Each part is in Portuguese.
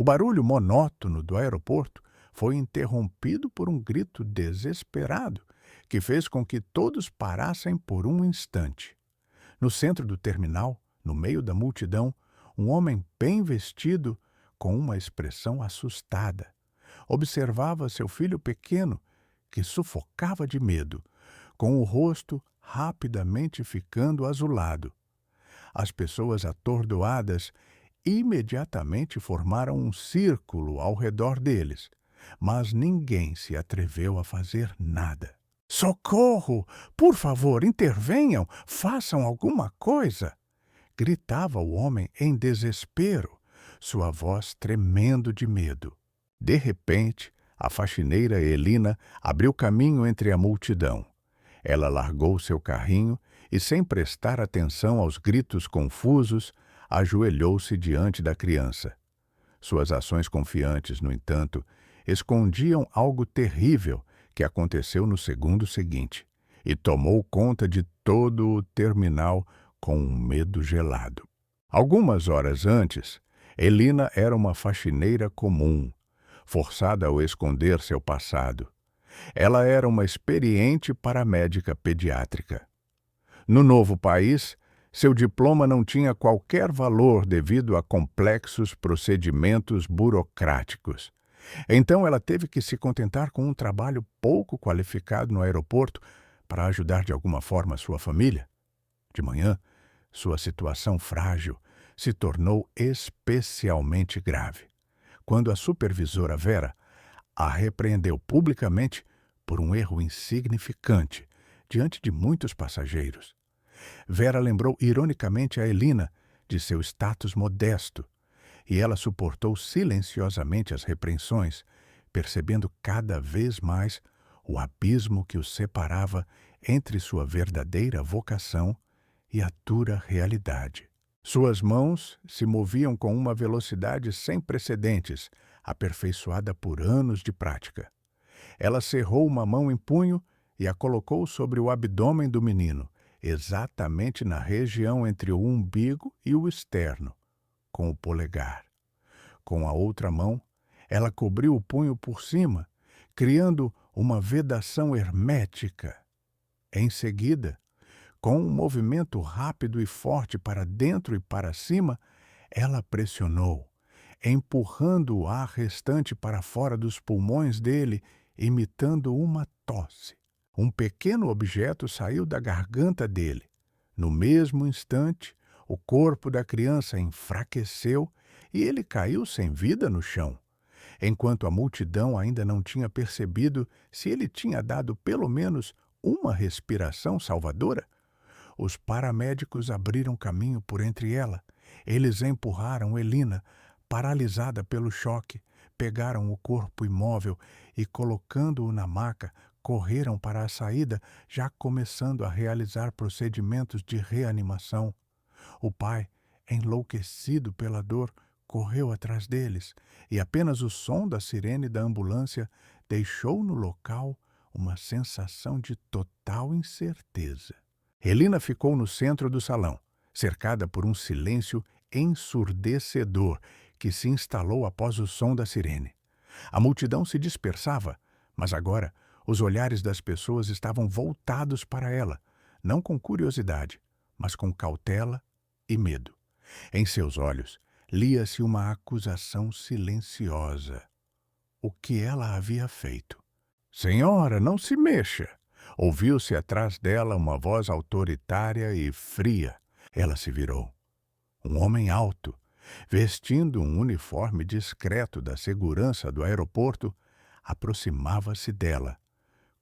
O barulho monótono do aeroporto foi interrompido por um grito desesperado que fez com que todos parassem por um instante. No centro do terminal, no meio da multidão, um homem bem vestido, com uma expressão assustada, observava seu filho pequeno, que sufocava de medo, com o rosto rapidamente ficando azulado. As pessoas atordoadas imediatamente formaram um círculo ao redor deles, mas ninguém se atreveu a fazer nada. Socorro! Por favor, intervenham! Façam alguma coisa! Gritava o homem em desespero, sua voz tremendo de medo. De repente, a faxineira Elina abriu caminho entre a multidão. Ela largou seu carrinho e, sem prestar atenção aos gritos confusos, ajoelhou-se diante da criança. Suas ações confiantes, no entanto, escondiam algo terrível que aconteceu no segundo seguinte e tomou conta de todo o terminal com um medo gelado. Algumas horas antes, Elina era uma faxineira comum, forçada a esconder seu passado. Ela era uma experiente paramédica pediátrica. No novo país, seu diploma não tinha qualquer valor devido a complexos procedimentos burocráticos. Então ela teve que se contentar com um trabalho pouco qualificado no aeroporto para ajudar de alguma forma sua família. De manhã, sua situação frágil se tornou especialmente grave, quando a supervisora Vera a repreendeu publicamente por um erro insignificante diante de muitos passageiros. Vera lembrou ironicamente a Elina de seu status modesto, e ela suportou silenciosamente as repreensões, percebendo cada vez mais o abismo que os separava entre sua verdadeira vocação e a dura realidade. Suas mãos se moviam com uma velocidade sem precedentes, aperfeiçoada por anos de prática. Ela cerrou uma mão em punho e a colocou sobre o abdômen do menino, exatamente na região entre o umbigo e o externo, com o polegar. Com a outra mão, ela cobriu o punho por cima, criando uma vedação hermética. Em seguida, com um movimento rápido e forte para dentro e para cima, ela pressionou, empurrando o ar restante para fora dos pulmões dele, imitando uma tosse. Um pequeno objeto saiu da garganta dele. No mesmo instante, o corpo da criança enfraqueceu e ele caiu sem vida no chão, enquanto a multidão ainda não tinha percebido se ele tinha dado pelo menos uma respiração salvadora. Os paramédicos abriram caminho por entre ela. Eles empurraram Elina, paralisada pelo choque, pegaram o corpo imóvel e, colocando-o na maca, correram para a saída, já começando a realizar procedimentos de reanimação. O pai, enlouquecido pela dor, correu atrás deles, e apenas o som da sirene da ambulância deixou no local uma sensação de total incerteza. Elina ficou no centro do salão, cercada por um silêncio ensurdecedor que se instalou após o som da sirene. A multidão se dispersava, mas agora os olhares das pessoas estavam voltados para ela, não com curiosidade, mas com cautela e medo. Em seus olhos lia-se uma acusação silenciosa. O que ela havia feito? "Senhora, não se mexa!" Ouviu-se atrás dela uma voz autoritária e fria. Ela se virou. Um homem alto, vestindo um uniforme discreto da segurança do aeroporto, aproximava-se dela,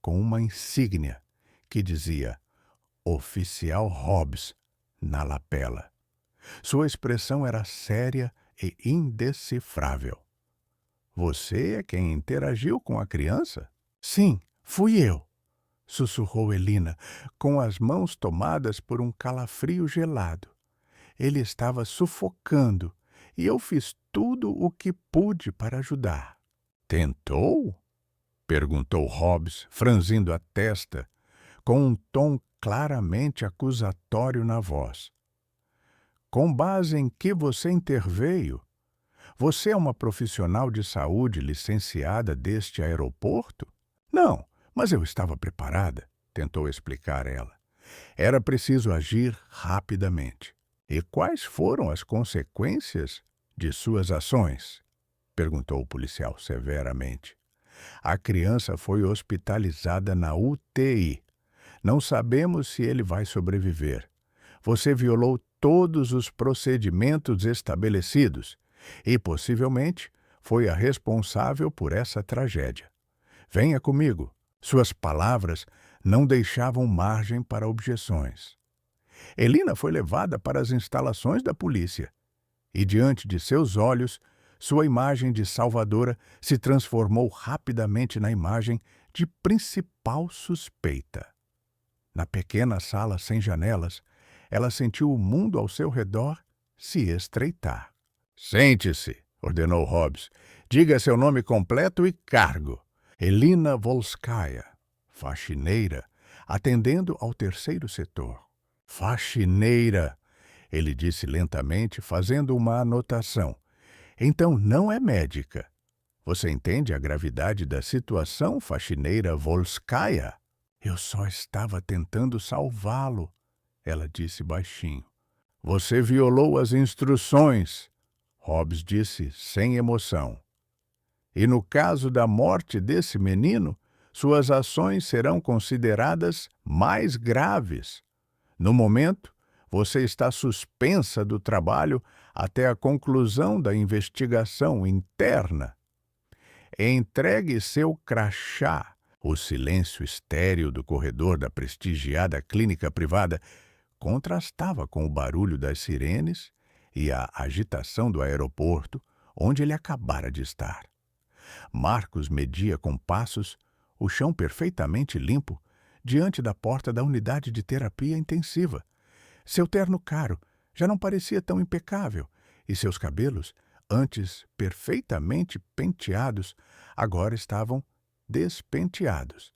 com uma insígnia que dizia Oficial Hobbs na lapela. Sua expressão era séria e indecifrável. "Você é quem interagiu com a criança?" "Sim, fui eu", sussurrou Elina, com as mãos tomadas por um calafrio gelado. Ele estava sufocando e eu fiz tudo o que pude para ajudar. "Tentou?" perguntou Hobbs, franzindo a testa, com um tom claramente acusatório na voz. "Com base em que você interveio? Você é uma profissional de saúde licenciada deste aeroporto? Não, mas eu estava preparada, tentou explicar ela. Era preciso agir rapidamente. E quais foram as consequências de suas ações? Perguntou o policial severamente. A criança foi hospitalizada na UTI. Não sabemos se ele vai sobreviver. Você violou todos os procedimentos estabelecidos e, possivelmente, foi a responsável por essa tragédia. Venha comigo. Suas palavras não deixavam margem para objeções. Elina foi levada para as instalações da polícia e, diante de seus olhos, sua imagem de salvadora se transformou rapidamente na imagem de principal suspeita. Na pequena sala sem janelas, ela sentiu o mundo ao seu redor se estreitar. Sente-se, ordenou Hobbs. Diga seu nome completo e cargo. Elina Volskaya, faxineira, atendendo ao terceiro setor. Faxineira, ele disse lentamente, fazendo uma anotação. Então não é médica. Você entende a gravidade da situação, faxineira Volskaya? Eu só estava tentando salvá-lo, ela disse baixinho. Você violou as instruções, Hobbs disse sem emoção. E no caso da morte desse menino, suas ações serão consideradas mais graves. No momento, você está suspensa do trabalho até a conclusão da investigação interna. Entregue seu crachá. O silêncio estéril do corredor da prestigiada clínica privada contrastava com o barulho das sirenes e a agitação do aeroporto, onde ele acabara de estar. Marcos media com passos o chão perfeitamente limpo diante da porta da unidade de terapia intensiva. Seu terno caro já não parecia tão impecável e seus cabelos, antes perfeitamente penteados, agora estavam despenteados.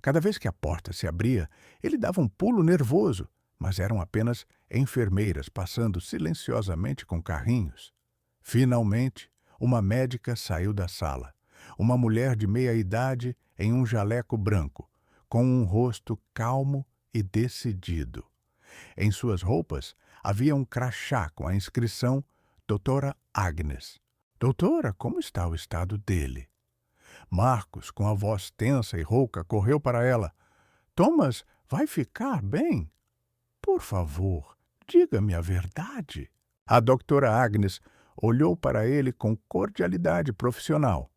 Cada vez que a porta se abria, ele dava um pulo nervoso, mas eram apenas enfermeiras passando silenciosamente com carrinhos. Finalmente, uma médica saiu da sala. Uma mulher de meia idade em um jaleco branco, com um rosto calmo e decidido. Em suas roupas havia um crachá com a inscrição Doutora Agnes. Doutora, como está o estado dele? Marcos, com a voz tensa e rouca, correu para ela. Thomas vai ficar bem? Por favor, diga-me a verdade. A doutora Agnes olhou para ele com cordialidade profissional.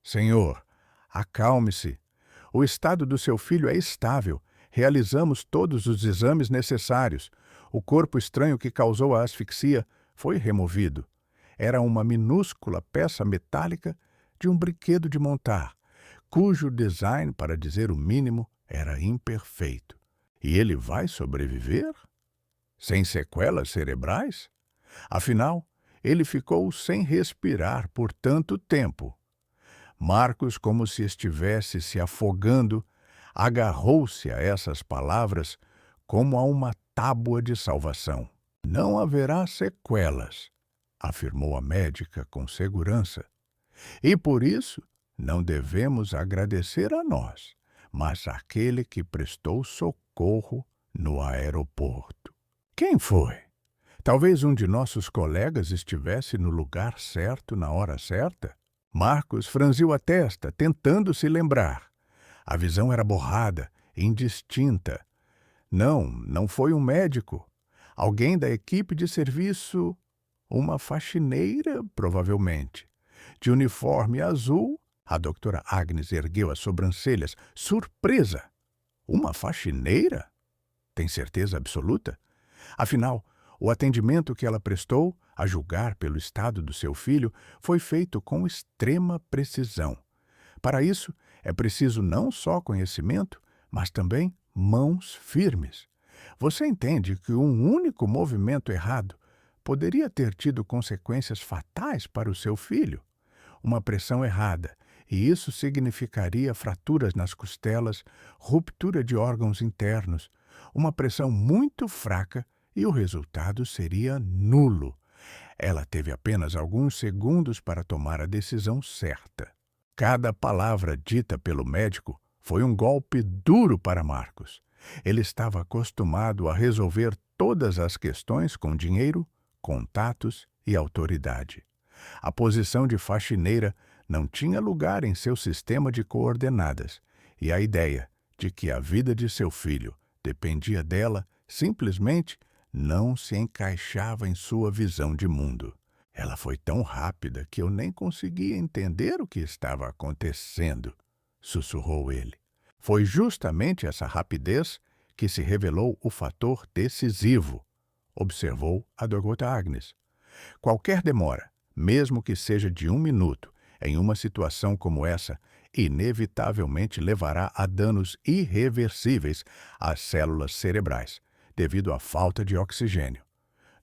Senhor, acalme-se. O estado do seu filho é estável. Realizamos todos os exames necessários. O corpo estranho que causou a asfixia foi removido. Era uma minúscula peça metálica de um brinquedo de montar, cujo design, para dizer o mínimo, era imperfeito. E ele vai sobreviver? Sem sequelas cerebrais? Afinal, ele ficou sem respirar por tanto tempo. Marcos, como se estivesse se afogando, agarrou-se a essas palavras como a uma tábua de salvação. Não haverá sequelas, afirmou a médica com segurança. E por isso não devemos agradecer a nós, mas àquele que prestou socorro no aeroporto. Quem foi? Talvez um de nossos colegas estivesse no lugar certo na hora certa? Marcos franziu a testa, tentando se lembrar. A visão era borrada, indistinta. Não foi um médico. Alguém da equipe de serviço, uma faxineira, provavelmente. De uniforme azul, a doutora Agnes ergueu as sobrancelhas, surpresa. Uma faxineira? Tem certeza absoluta? Afinal, o atendimento que ela prestou, a julgar pelo estado do seu filho, foi feito com extrema precisão. Para isso, é preciso não só conhecimento, mas também mãos firmes. Você entende que um único movimento errado poderia ter tido consequências fatais para o seu filho? Uma pressão errada, e isso significaria fraturas nas costelas, ruptura de órgãos internos, uma pressão muito fraca e o resultado seria nulo. Ela teve apenas alguns segundos para tomar a decisão certa. Cada palavra dita pelo médico foi um golpe duro para Marcos. Ele estava acostumado a resolver todas as questões com dinheiro, contatos e autoridade. A posição de faxineira não tinha lugar em seu sistema de coordenadas, e a ideia de que a vida de seu filho dependia dela simplesmente não se encaixava em sua visão de mundo. Ela foi tão rápida que eu nem conseguia entender o que estava acontecendo, sussurrou ele. Foi justamente essa rapidez que se revelou o fator decisivo, observou a Dra. Agnes. Qualquer demora, mesmo que seja de 1 minuto, em uma situação como essa, inevitavelmente levará a danos irreversíveis às células cerebrais, devido à falta de oxigênio.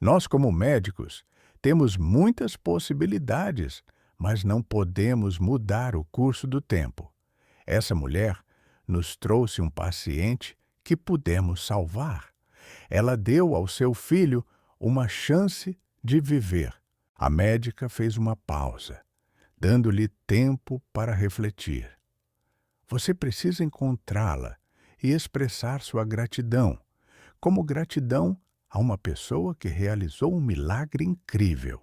Nós, como médicos, temos muitas possibilidades, mas não podemos mudar o curso do tempo. Essa mulher nos trouxe um paciente que pudemos salvar. Ela deu ao seu filho uma chance de viver. A médica fez uma pausa, dando-lhe tempo para refletir. Você precisa encontrá-la e expressar sua gratidão, como gratidão a uma pessoa que realizou um milagre incrível,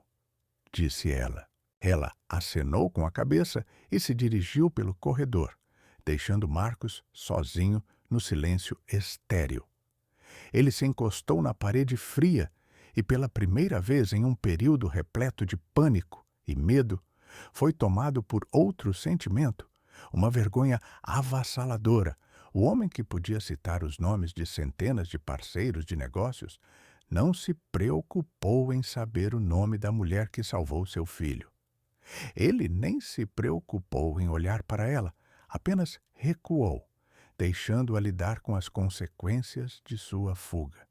disse ela. Ela acenou com a cabeça e se dirigiu pelo corredor, deixando Marcos sozinho no silêncio estéril. Ele se encostou na parede fria e, pela primeira vez em um período repleto de pânico e medo, foi tomado por outro sentimento, uma vergonha avassaladora. O homem, que podia citar os nomes de centenas de parceiros de negócios, não se preocupou em saber o nome da mulher que salvou seu filho. Ele nem se preocupou em olhar para ela, apenas recuou, deixando-a lidar com as consequências de sua fuga.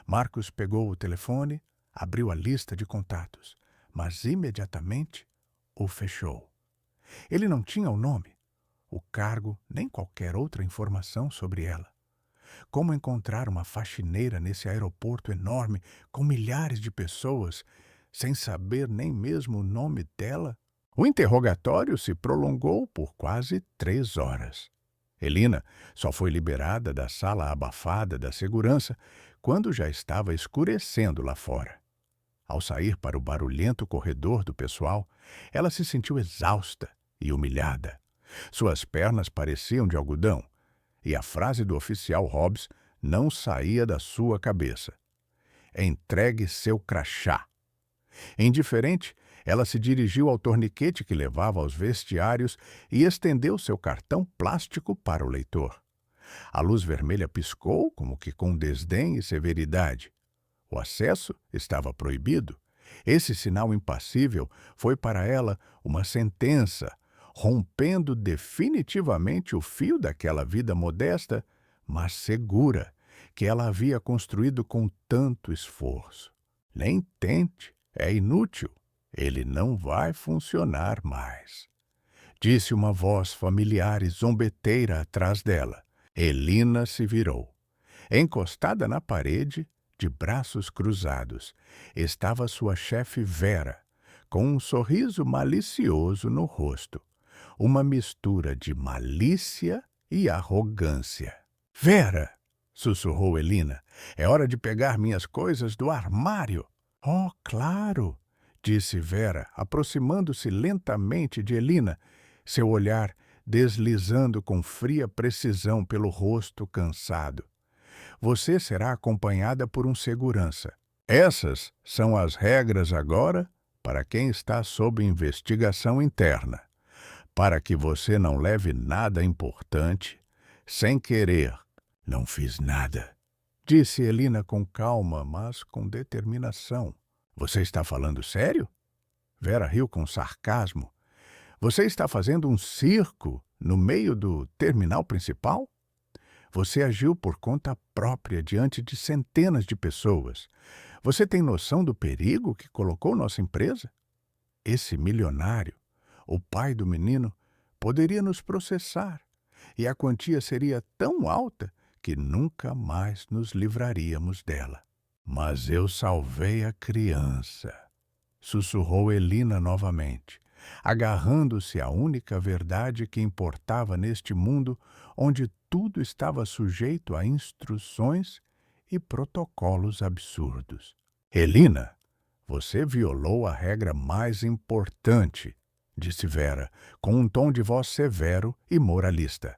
Marcos pegou o telefone, abriu a lista de contatos, mas imediatamente o fechou. Ele não tinha o nome, o cargo, nem qualquer outra informação sobre ela. Como encontrar uma faxineira nesse aeroporto enorme com milhares de pessoas, sem saber nem mesmo o nome dela? O interrogatório se prolongou por quase 3 horas. Elina só foi liberada da sala abafada da segurança quando já estava escurecendo lá fora. Ao sair para o barulhento corredor do pessoal, ela se sentiu exausta e humilhada. Suas pernas pareciam de algodão, e a frase do oficial Hobbs não saía da sua cabeça. Entregue seu crachá. Indiferente, ela se dirigiu ao torniquete que levava aos vestiários e estendeu seu cartão plástico para o leitor. A luz vermelha piscou, como que com desdém e severidade. O acesso estava proibido. Esse sinal impassível foi para ela uma sentença, rompendo definitivamente o fio daquela vida modesta, mas segura, que ela havia construído com tanto esforço. Nem tente, é inútil. Ele não vai funcionar mais, disse uma voz familiar e zombeteira atrás dela. Elina se virou. Encostada na parede, de braços cruzados, estava sua chefe Vera, com um sorriso malicioso no rosto, uma mistura de malícia e arrogância. Vera, sussurrou Elina, é hora de pegar minhas coisas do armário. Oh, claro, disse Vera, aproximando-se lentamente de Elina, seu olhar deslizando com fria precisão pelo rosto cansado. Você será acompanhada por um segurança. Essas são as regras agora para quem está sob investigação interna, para que você não leve nada importante sem querer. Não fiz nada, disse Elina com calma, mas com determinação. Você está falando sério? Vera riu com sarcasmo. Você está fazendo um circo no meio do terminal principal? Você agiu por conta própria diante de centenas de pessoas. Você tem noção do perigo que colocou nossa empresa? Esse milionário, o pai do menino, poderia nos processar, e a quantia seria tão alta que nunca mais nos livraríamos dela. Mas eu salvei a criança. sussurrou Elina novamente, agarrando-se à única verdade que importava neste mundo onde tudo estava sujeito a instruções e protocolos absurdos. Elina, você violou a regra mais importante, disse Vera, com um tom de voz severo e moralista.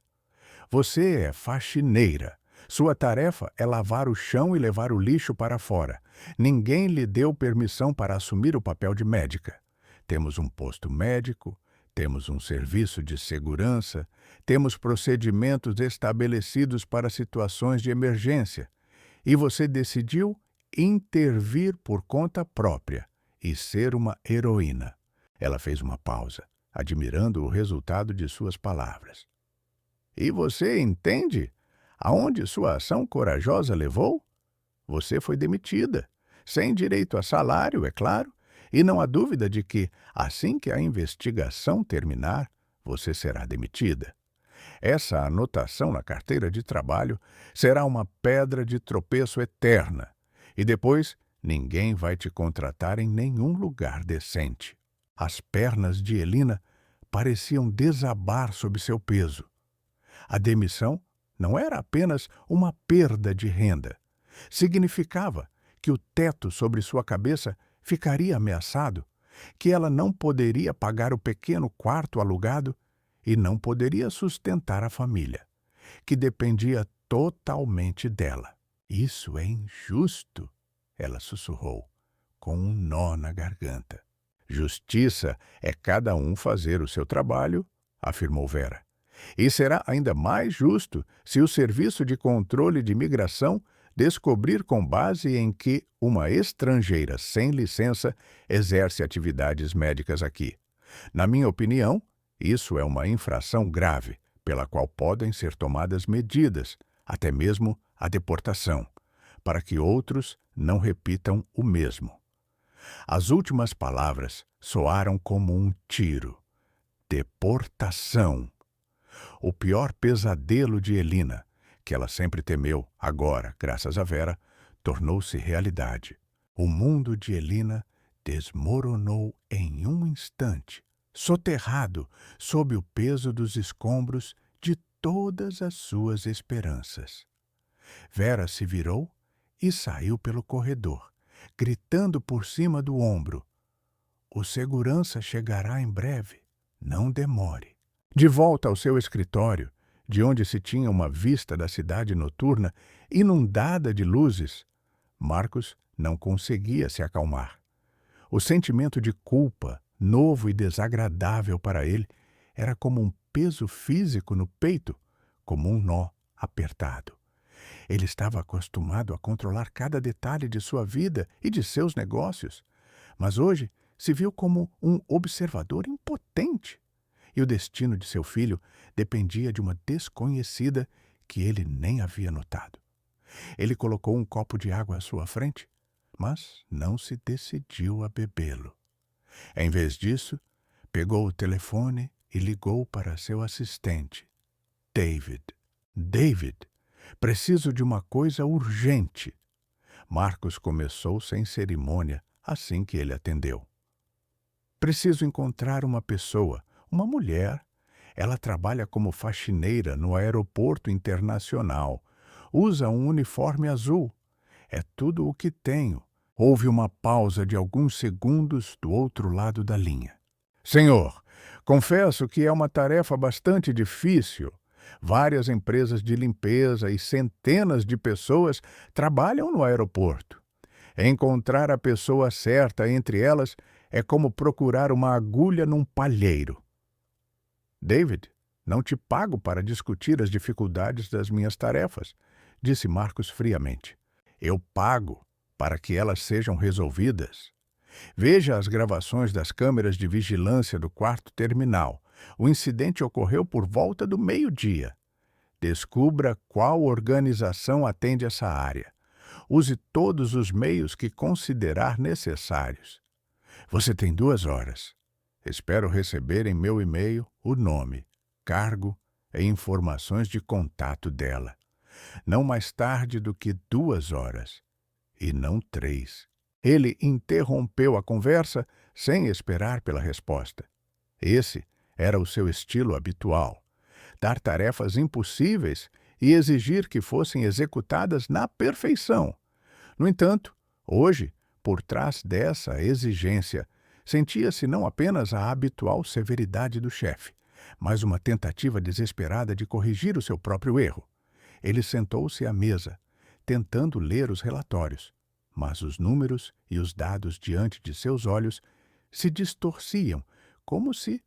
Você é faxineira. Sua tarefa é lavar o chão e levar o lixo para fora. Ninguém lhe deu permissão para assumir o papel de médica. Temos um posto médico, temos um serviço de segurança, temos procedimentos estabelecidos para situações de emergência. E você decidiu intervir por conta própria e ser uma heroína. Ela fez uma pausa, admirando o resultado de suas palavras. E você entende aonde sua ação corajosa levou? Você foi demitida, sem direito a salário, é claro, e não há dúvida de que, assim que a investigação terminar, você será demitida. Essa anotação na carteira de trabalho será uma pedra de tropeço eterna, e depois ninguém vai te contratar em nenhum lugar decente. As pernas de Elina pareciam desabar sob seu peso. A demissão não era apenas uma perda de renda. Significava que o teto sobre sua cabeça ficaria ameaçado, que ela não poderia pagar o pequeno quarto alugado e não poderia sustentar a família, que dependia totalmente dela. Isso é injusto, ela sussurrou, com um nó na garganta. Justiça é cada um fazer o seu trabalho, afirmou Vera. E será ainda mais justo se o Serviço de Controle de Imigração descobrir com base em que uma estrangeira sem licença exerce atividades médicas aqui. Na minha opinião, isso é uma infração grave, pela qual podem ser tomadas medidas, até mesmo a deportação, para que outros não repitam o mesmo. As últimas palavras soaram como um tiro. Deportação. O pior pesadelo de Elina, que ela sempre temeu, agora, graças a Vera, tornou-se realidade. O mundo de Elina desmoronou em um instante, soterrado sob o peso dos escombros de todas as suas esperanças. Vera se virou e saiu pelo corredor, gritando por cima do ombro. O segurança chegará em breve. Não demore. De volta ao seu escritório, de onde se tinha uma vista da cidade noturna inundada de luzes, Marcos não conseguia se acalmar. O sentimento de culpa, novo e desagradável para ele, era como um peso físico no peito, como um nó apertado. Ele estava acostumado a controlar cada detalhe de sua vida e de seus negócios, mas hoje se viu como um observador impotente. E o destino de seu filho dependia de uma desconhecida que ele nem havia notado. Ele colocou um copo de água à sua frente, mas não se decidiu a bebê-lo. Em vez disso, pegou o telefone e ligou para seu assistente. David. David, preciso de uma coisa urgente. Marcos começou sem cerimônia assim que ele atendeu. Preciso encontrar uma pessoa, uma mulher. Ela trabalha como faxineira no aeroporto internacional. Usa um uniforme azul. É tudo o que tenho. Houve uma pausa de alguns segundos do outro lado da linha. Senhor, confesso que é uma tarefa bastante difícil. Várias empresas de limpeza e centenas de pessoas trabalham no aeroporto. Encontrar a pessoa certa entre elas é como procurar uma agulha num palheiro. David, não te pago para discutir as dificuldades das minhas tarefas, disse Marcos friamente. Eu pago para que elas sejam resolvidas. Veja as gravações das câmeras de vigilância do quarto terminal. O incidente ocorreu por volta do meio-dia. Descubra qual organização atende essa área. Use todos os meios que considerar necessários. Você tem 2 horas. Espero receber em meu e-mail o nome, cargo e informações de contato dela. Não mais tarde do que 2 horas. E não 3. Ele interrompeu a conversa sem esperar pela resposta. Esse era o seu estilo habitual: dar tarefas impossíveis e exigir que fossem executadas na perfeição. No entanto, hoje, por trás dessa exigência, sentia-se não apenas a habitual severidade do chefe, mas uma tentativa desesperada de corrigir o seu próprio erro. Ele sentou-se à mesa, tentando ler os relatórios, mas os números e os dados diante de seus olhos se distorciam, como se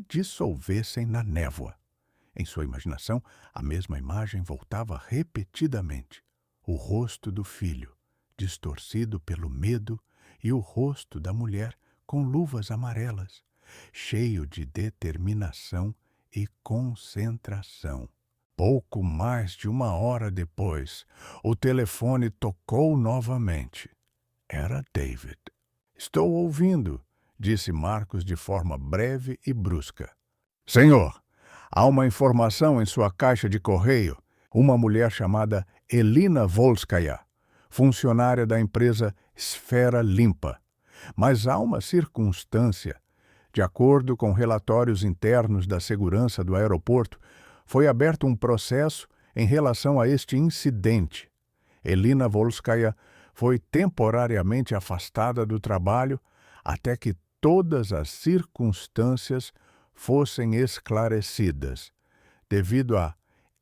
dissolvessem na névoa. Em sua imaginação, a mesma imagem voltava repetidamente: o rosto do filho, distorcido pelo medo, e o rosto da mulher com luvas amarelas, cheio de determinação e concentração. Pouco mais de 1 hora depois, o telefone tocou novamente. Era David. "Estou ouvindo", disse Marcos de forma breve e brusca. "Senhor, há uma informação em sua caixa de correio. Uma mulher chamada Elina Volskaya, funcionária da empresa Esfera Limpa. Mas há uma circunstância. De acordo com relatórios internos da segurança do aeroporto, foi aberto um processo em relação a este incidente. Elina Volskaya foi temporariamente afastada do trabalho até que todas as circunstâncias fossem esclarecidas, devido à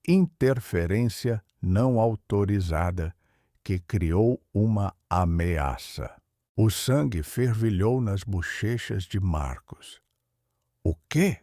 interferência não autorizada que criou uma ameaça." O sangue fervilhou nas bochechas de Marcos. "O quê?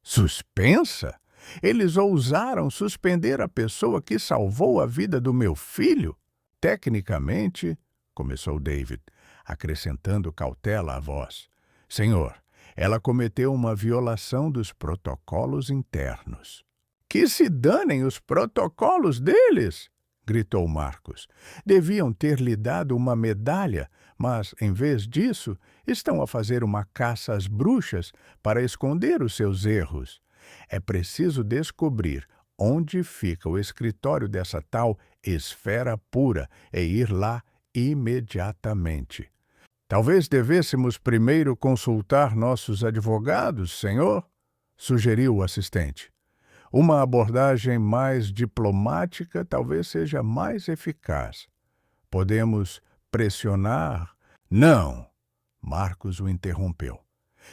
Suspensa? Eles ousaram suspender a pessoa que salvou a vida do meu filho? Tecnicamente", começou David, acrescentando cautela à voz, "senhor, ela cometeu uma violação dos protocolos internos." "Que se danem os protocolos deles!" gritou Marcos. "Deviam ter lhe dado uma medalha, mas, em vez disso, estão a fazer uma caça às bruxas para esconder os seus erros. É preciso descobrir onde fica o escritório dessa tal Esfera Pura e ir lá imediatamente." "Talvez devêssemos primeiro consultar nossos advogados, senhor?" sugeriu o assistente. "Uma abordagem mais diplomática talvez seja mais eficaz. Podemos pressionar." "Não!" Marcos o interrompeu.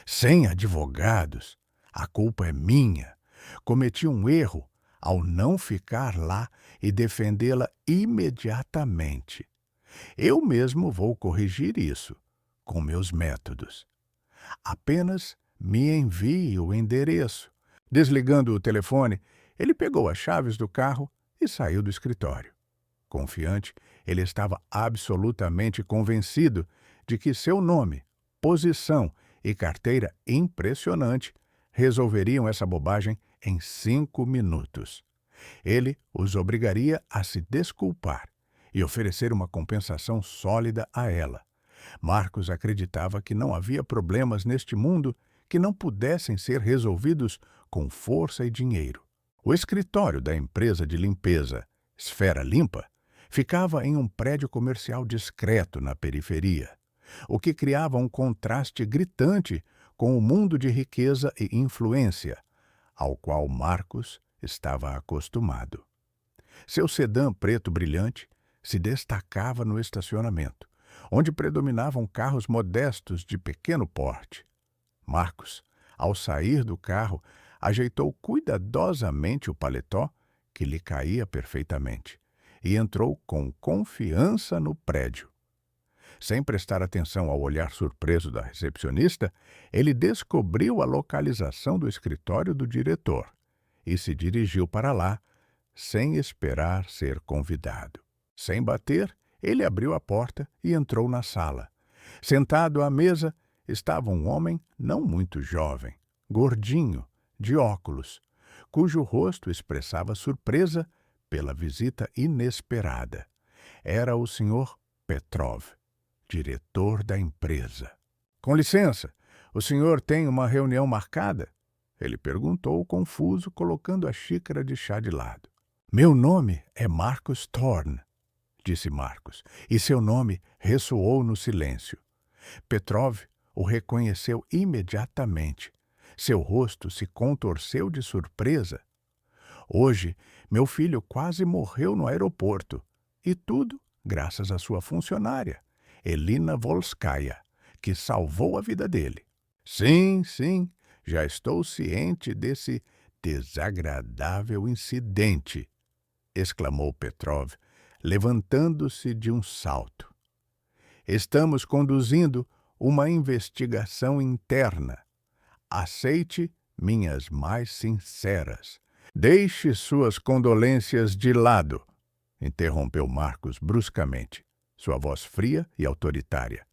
"Sem advogados. A culpa é minha. Cometi um erro ao não ficar lá e defendê-la imediatamente. Eu mesmo vou corrigir isso, com meus métodos. Apenas me envie o endereço." Desligando o telefone, ele pegou as chaves do carro e saiu do escritório. Confiante, ele estava absolutamente convencido de que seu nome, posição e carteira impressionante resolveriam essa bobagem em 5 minutos. Ele os obrigaria a se desculpar e oferecer uma compensação sólida a ela. Marcos acreditava que não havia problemas neste mundo que não pudessem ser resolvidos com força e dinheiro. O escritório da empresa de limpeza Esfera Limpa ficava em um prédio comercial discreto na periferia, o que criava um contraste gritante com o mundo de riqueza e influência, ao qual Marcos estava acostumado. Seu sedã preto brilhante se destacava no estacionamento, onde predominavam carros modestos de pequeno porte. Marcos, ao sair do carro, ajeitou cuidadosamente o paletó, que lhe caía perfeitamente, e entrou com confiança no prédio. Sem prestar atenção ao olhar surpreso da recepcionista, ele descobriu a localização do escritório do diretor e se dirigiu para lá, sem esperar ser convidado. Sem bater, ele abriu a porta e entrou na sala. Sentado à mesa estava um homem não muito jovem, gordinho, de óculos, cujo rosto expressava surpresa pela visita inesperada. Era o Sr. Petrov, diretor da empresa. "Com licença, o senhor tem uma reunião marcada?" ele perguntou, confuso, colocando a xícara de chá de lado. "Meu nome é Marcus Thorne", disse Marcos, e seu nome ressoou no silêncio. Petrov o reconheceu imediatamente. Seu rosto se contorceu de surpresa. Hoje, meu filho quase morreu no aeroporto. E tudo graças à sua funcionária, Elina Volskaya, que salvou a vida dele. Sim, sim, já estou ciente desse desagradável incidente, exclamou Petrov, levantando-se de um salto. Estamos conduzindo uma investigação interna. Aceite minhas mais sinceras. Deixe suas condolências de lado, interrompeu Marcos bruscamente, sua voz fria e autoritária.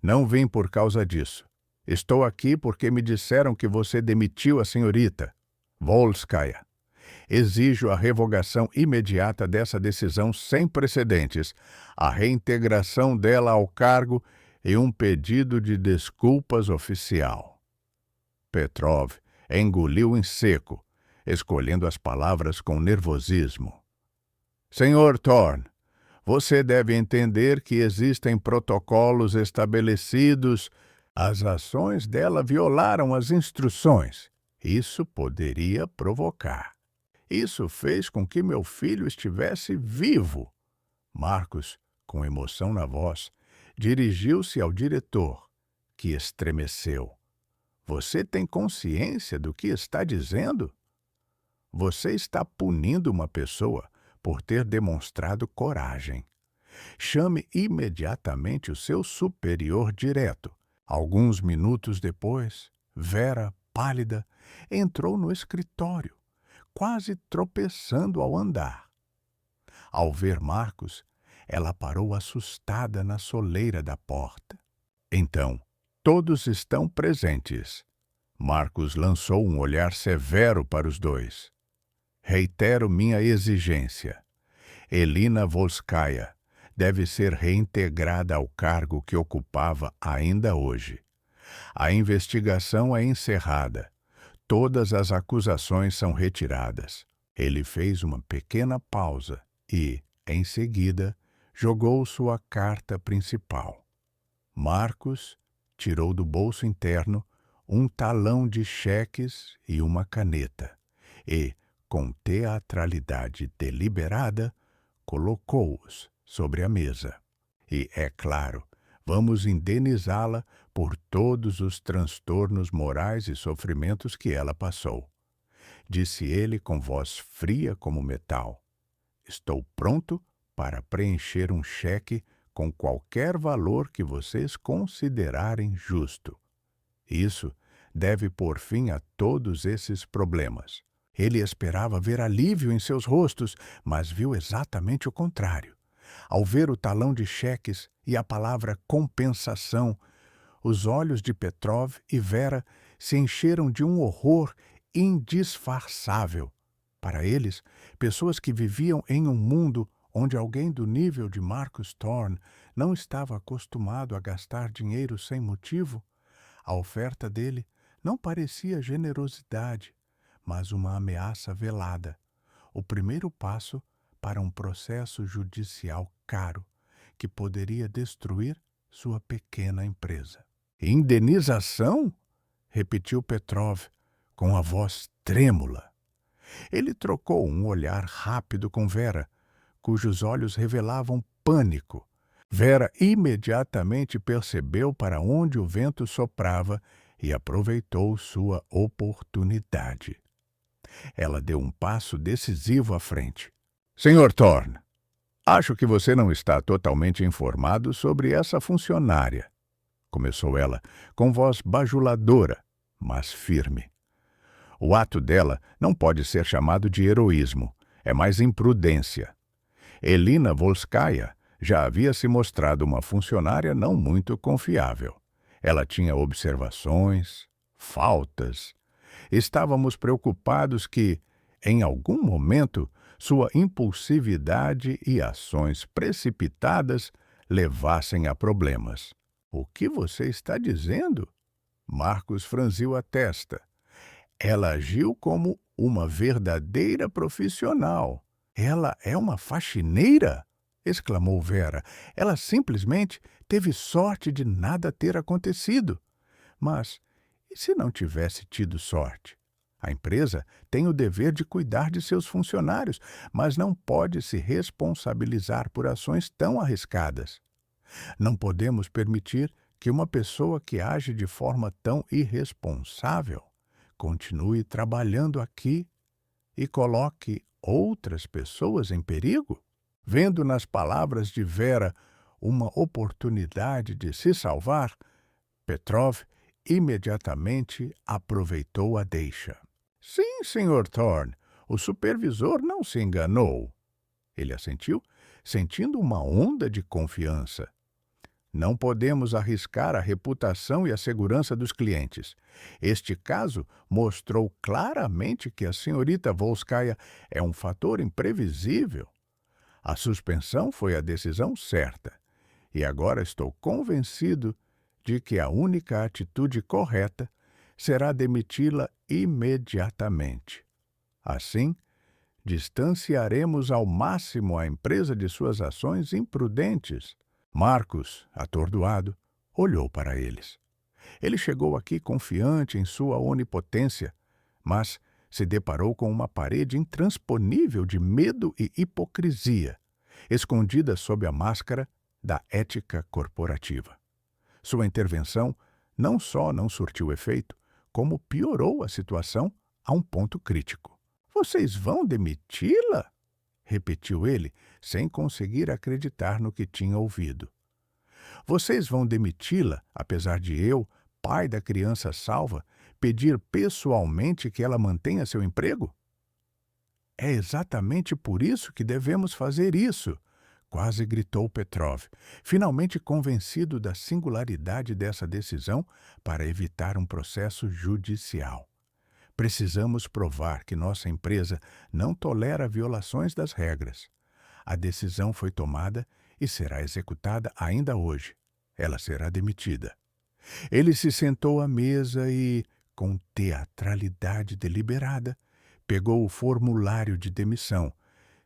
Não vim por causa disso. Estou aqui porque me disseram que você demitiu a senhorita Volskaya. Exijo a revogação imediata dessa decisão sem precedentes, a reintegração dela ao cargo e um pedido de desculpas oficial. Petrov engoliu em seco, escolhendo as palavras com nervosismo. Senhor Thorne, você deve entender que existem protocolos estabelecidos. As ações dela violaram as instruções. Isso poderia provocar. Isso fez com que meu filho estivesse vivo. Marcos, com emoção na voz, dirigiu-se ao diretor, que estremeceu. Você tem consciência do que está dizendo? Você está punindo uma pessoa por ter demonstrado coragem. Chame imediatamente o seu superior direto. Alguns minutos depois, Vera, pálida, entrou no escritório, quase tropeçando ao andar. Ao ver Marcos, ela parou assustada na soleira da porta. Então, todos estão presentes. Marcos lançou um olhar severo para os dois. Reitero minha exigência. Elina Volskaya deve ser reintegrada ao cargo que ocupava ainda hoje. A investigação é encerrada. Todas as acusações são retiradas. Ele fez uma pequena pausa e, em seguida, jogou sua carta principal. Marcos tirou do bolso interno um talão de cheques e uma caneta e, com teatralidade deliberada, colocou-os sobre a mesa. E, é claro, vamos indenizá-la por todos os transtornos morais e sofrimentos que ela passou. Disse ele com voz fria como metal. Estou pronto para preencher um cheque com qualquer valor que vocês considerarem justo. Isso deve pôr fim a todos esses problemas. Ele esperava ver alívio em seus rostos, mas viu exatamente o contrário. Ao ver o talão de cheques e a palavra compensação, os olhos de Petrov e Vera se encheram de um horror indisfarçável. Para eles, pessoas que viviam em um mundo onde alguém do nível de Marcus Thorne não estava acostumado a gastar dinheiro sem motivo, a oferta dele não parecia generosidade, mas uma ameaça velada, o primeiro passo para um processo judicial caro que poderia destruir sua pequena empresa. Indenização? Repetiu Petrov, com a voz trêmula. Ele trocou um olhar rápido com Vera, cujos olhos revelavam pânico. Vera imediatamente percebeu para onde o vento soprava e aproveitou sua oportunidade. Ela deu um passo decisivo à frente. Senhor Thorne, acho que você não está totalmente informado sobre essa funcionária, começou ela, com voz bajuladora, mas firme. O ato dela não pode ser chamado de heroísmo, é mais imprudência. Elina Volskaya já havia se mostrado uma funcionária não muito confiável. Ela tinha observações, faltas. Estávamos preocupados que, em algum momento, sua impulsividade e ações precipitadas levassem a problemas. O que você está dizendo? Marcos franziu a testa. Ela agiu como uma verdadeira profissional. Ela é uma faxineira? Exclamou Vera. Ela simplesmente teve sorte de nada ter acontecido. Mas e se não tivesse tido sorte? A empresa tem o dever de cuidar de seus funcionários, mas não pode se responsabilizar por ações tão arriscadas. Não podemos permitir que uma pessoa que age de forma tão irresponsável continue trabalhando aqui e coloque outras pessoas em perigo? Vendo nas palavras de Vera uma oportunidade de se salvar, Petrov imediatamente aproveitou a deixa. Sim, Sr. Thorne, o supervisor não se enganou. Ele assentiu, sentindo uma onda de confiança. Não podemos arriscar a reputação e a segurança dos clientes. Este caso mostrou claramente que a senhorita Volskaya é um fator imprevisível. A suspensão foi a decisão certa, e agora estou convencido de que a única atitude correta será demiti-la imediatamente. Assim, distanciaremos ao máximo a empresa de suas ações imprudentes. Marcos, atordoado, olhou para eles. Ele chegou aqui confiante em sua onipotência, mas se deparou com uma parede intransponível de medo e hipocrisia, escondida sob a máscara da ética corporativa. Sua intervenção não só não surtiu efeito, como piorou a situação a um ponto crítico. Vocês vão demiti-la? Repetiu ele, sem conseguir acreditar no que tinha ouvido. Vocês vão demiti-la, apesar de eu, pai da criança salva, pedir pessoalmente que ela mantenha seu emprego? É exatamente por isso que devemos fazer isso, quase gritou Petrov, finalmente convencido da singularidade dessa decisão para evitar um processo judicial. Precisamos provar que nossa empresa não tolera violações das regras. A decisão foi tomada e será executada ainda hoje. Ela será demitida. Ele se sentou à mesa e, com teatralidade deliberada, pegou o formulário de demissão,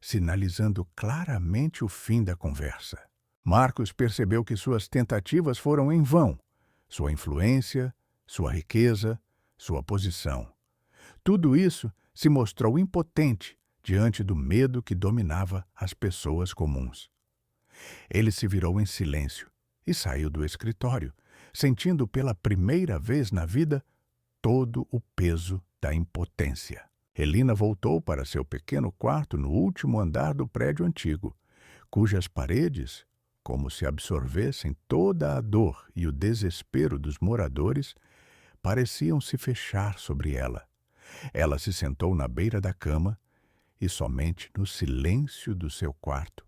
sinalizando claramente o fim da conversa. Marcos percebeu que suas tentativas foram em vão. Sua influência, sua riqueza, sua posição. Tudo isso se mostrou impotente diante do medo que dominava as pessoas comuns. Ele se virou em silêncio e saiu do escritório, sentindo pela primeira vez na vida todo o peso da impotência. Helena voltou para seu pequeno quarto no último andar do prédio antigo, cujas paredes, como se absorvessem toda a dor e o desespero dos moradores, pareciam se fechar sobre ela. Ela se sentou na beira da cama e somente no silêncio do seu quarto,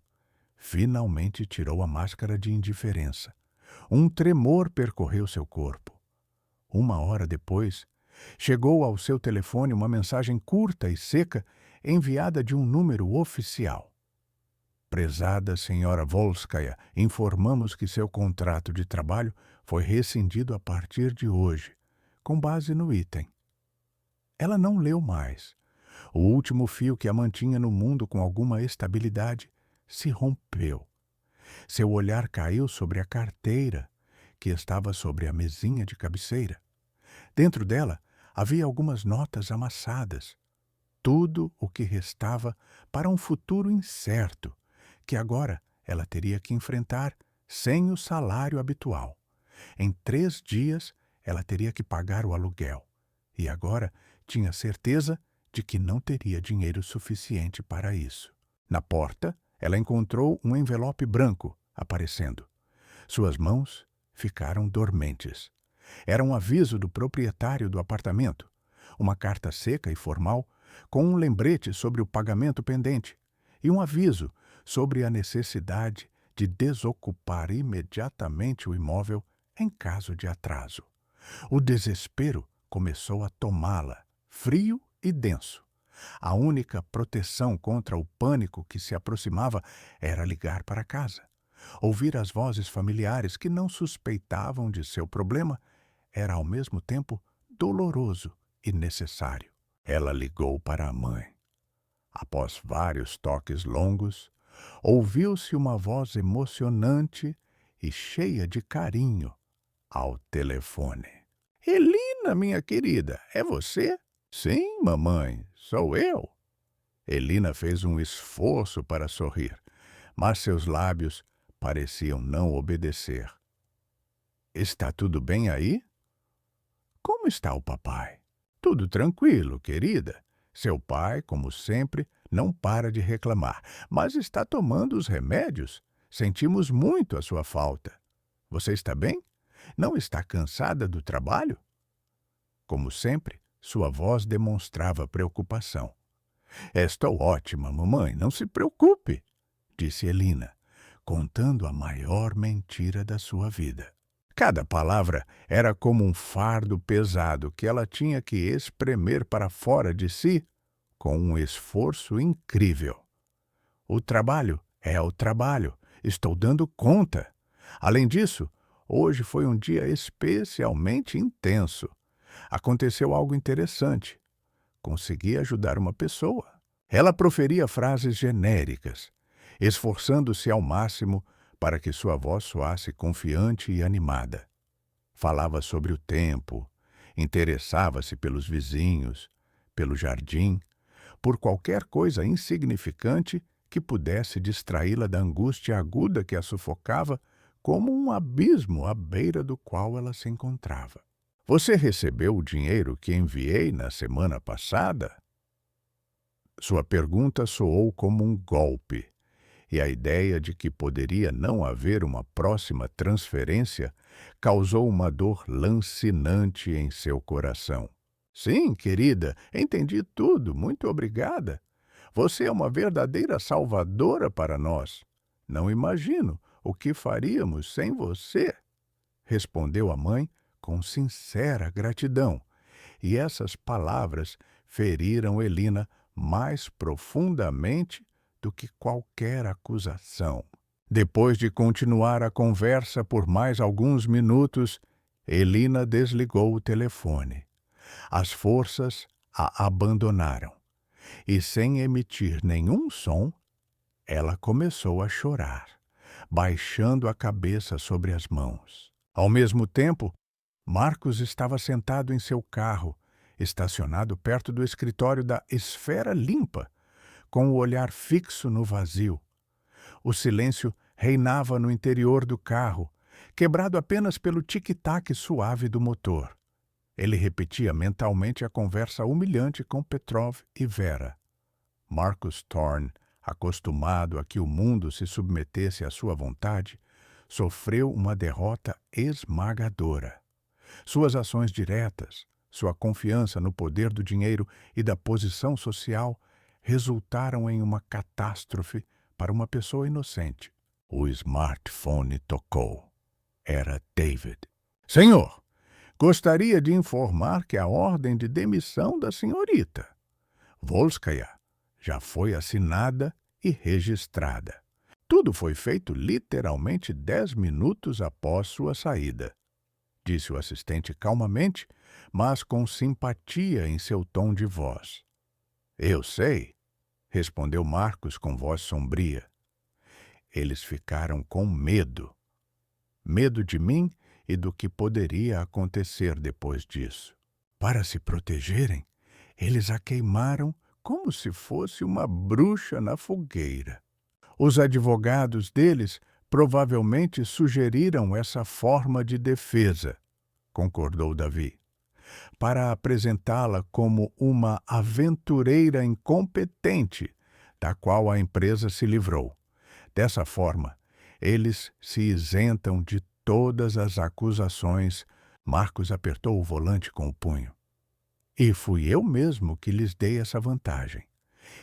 finalmente tirou a máscara de indiferença. Um tremor percorreu seu corpo. 1 hora depois, chegou ao seu telefone uma mensagem curta e seca enviada de um número oficial. Prezada senhora Volskaya, informamos que seu contrato de trabalho foi rescindido a partir de hoje, com base no item. Ela não leu mais. O último fio que a mantinha no mundo com alguma estabilidade se rompeu. Seu olhar caiu sobre a carteira, que estava sobre a mesinha de cabeceira. Dentro dela havia algumas notas amassadas. Tudo o que restava para um futuro incerto, que agora ela teria que enfrentar sem o salário habitual. Em 3 dias, ela teria que pagar o aluguel. E agora tinha certeza de que não teria dinheiro suficiente para isso. Na porta, ela encontrou um envelope branco aparecendo. Suas mãos ficaram dormentes. Era um aviso do proprietário do apartamento, uma carta seca e formal com um lembrete sobre o pagamento pendente e um aviso sobre a necessidade de desocupar imediatamente o imóvel em caso de atraso. O desespero começou a tomá-la, frio e denso. A única proteção contra o pânico que se aproximava era ligar para casa. Ouvir as vozes familiares que não suspeitavam de seu problema era ao mesmo tempo doloroso e necessário. Ela ligou para a mãe. Após vários toques longos, ouviu-se uma voz emocionante e cheia de carinho ao telefone. Elina, minha querida, é você? Sim, mamãe, sou eu. Elina fez um esforço para sorrir, mas seus lábios pareciam não obedecer. Está tudo bem aí? Como está o papai? Tudo tranquilo, querida. Seu pai, como sempre, não para de reclamar, mas está tomando os remédios. Sentimos muito a sua falta. Você está bem? Não está cansada do trabalho? Como sempre, sua voz demonstrava preocupação. Estou ótima, mamãe, não se preocupe, disse Elina, contando a maior mentira da sua vida. Cada palavra era como um fardo pesado que ela tinha que espremer para fora de si com um esforço incrível. O trabalho é o trabalho, estou dando conta. Além disso, hoje foi um dia especialmente intenso. Aconteceu algo interessante. Consegui ajudar uma pessoa. Ela proferia frases genéricas, esforçando-se ao máximo para que sua voz soasse confiante e animada. Falava sobre o tempo, interessava-se pelos vizinhos, pelo jardim, por qualquer coisa insignificante que pudesse distraí-la da angústia aguda que a sufocava como um abismo à beira do qual ela se encontrava. Você recebeu o dinheiro que enviei na semana passada? Sua pergunta soou como um golpe, e a ideia de que poderia não haver uma próxima transferência causou uma dor lancinante em seu coração. Sim, querida, entendi tudo, muito obrigada. Você é uma verdadeira salvadora para nós. Não imagino o que faríamos sem você, respondeu a mãe com sincera gratidão, e essas palavras feriram Elina mais profundamente do que qualquer acusação. Depois de continuar a conversa por mais alguns minutos, Elina desligou o telefone. As forças a abandonaram, e sem emitir nenhum som, ela começou a chorar, baixando a cabeça sobre as mãos. Ao mesmo tempo, Marcos estava sentado em seu carro, estacionado perto do escritório da Esfera Limpa, com o olhar fixo no vazio. O silêncio reinava no interior do carro, quebrado apenas pelo tic-tac suave do motor. Ele repetia mentalmente a conversa humilhante com Petrov e Vera. Marcus Thorne, acostumado a que o mundo se submetesse à sua vontade, sofreu uma derrota esmagadora. Suas ações diretas, sua confiança no poder do dinheiro e da posição social resultaram em uma catástrofe para uma pessoa inocente. O smartphone tocou. Era David. Senhor, gostaria de informar que a ordem de demissão da senhorita Volskaya já foi assinada e registrada. Tudo foi feito literalmente 10 minutos após sua saída, disse o assistente calmamente, mas com simpatia em seu tom de voz. Eu sei, respondeu Marcos com voz sombria. Eles ficaram com medo. Medo de mim e do que poderia acontecer depois disso. Para se protegerem, eles a queimaram como se fosse uma bruxa na fogueira. Os advogados deles provavelmente sugeriram essa forma de defesa, concordou Davi, para apresentá-la como uma aventureira incompetente, da qual a empresa se livrou. Dessa forma, eles se isentam de todas as acusações. Marcos apertou o volante com o punho. E fui eu mesmo que lhes dei essa vantagem.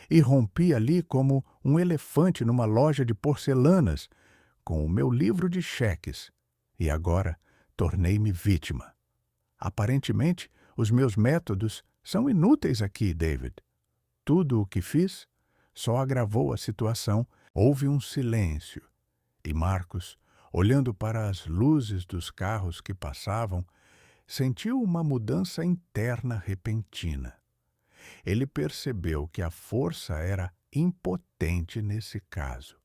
E rompi ali como um elefante numa loja de porcelanas, com o meu livro de cheques. E agora tornei-me vítima. Aparentemente, os meus métodos são inúteis aqui, David. Tudo o que fiz só agravou a situação. Houve um silêncio. E Marcos, olhando para as luzes dos carros que passavam, sentiu uma mudança interna repentina. Ele percebeu que a força era impotente nesse caso,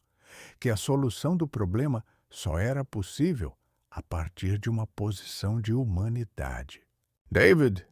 que a solução do problema só era possível a partir de uma posição de humanidade. David,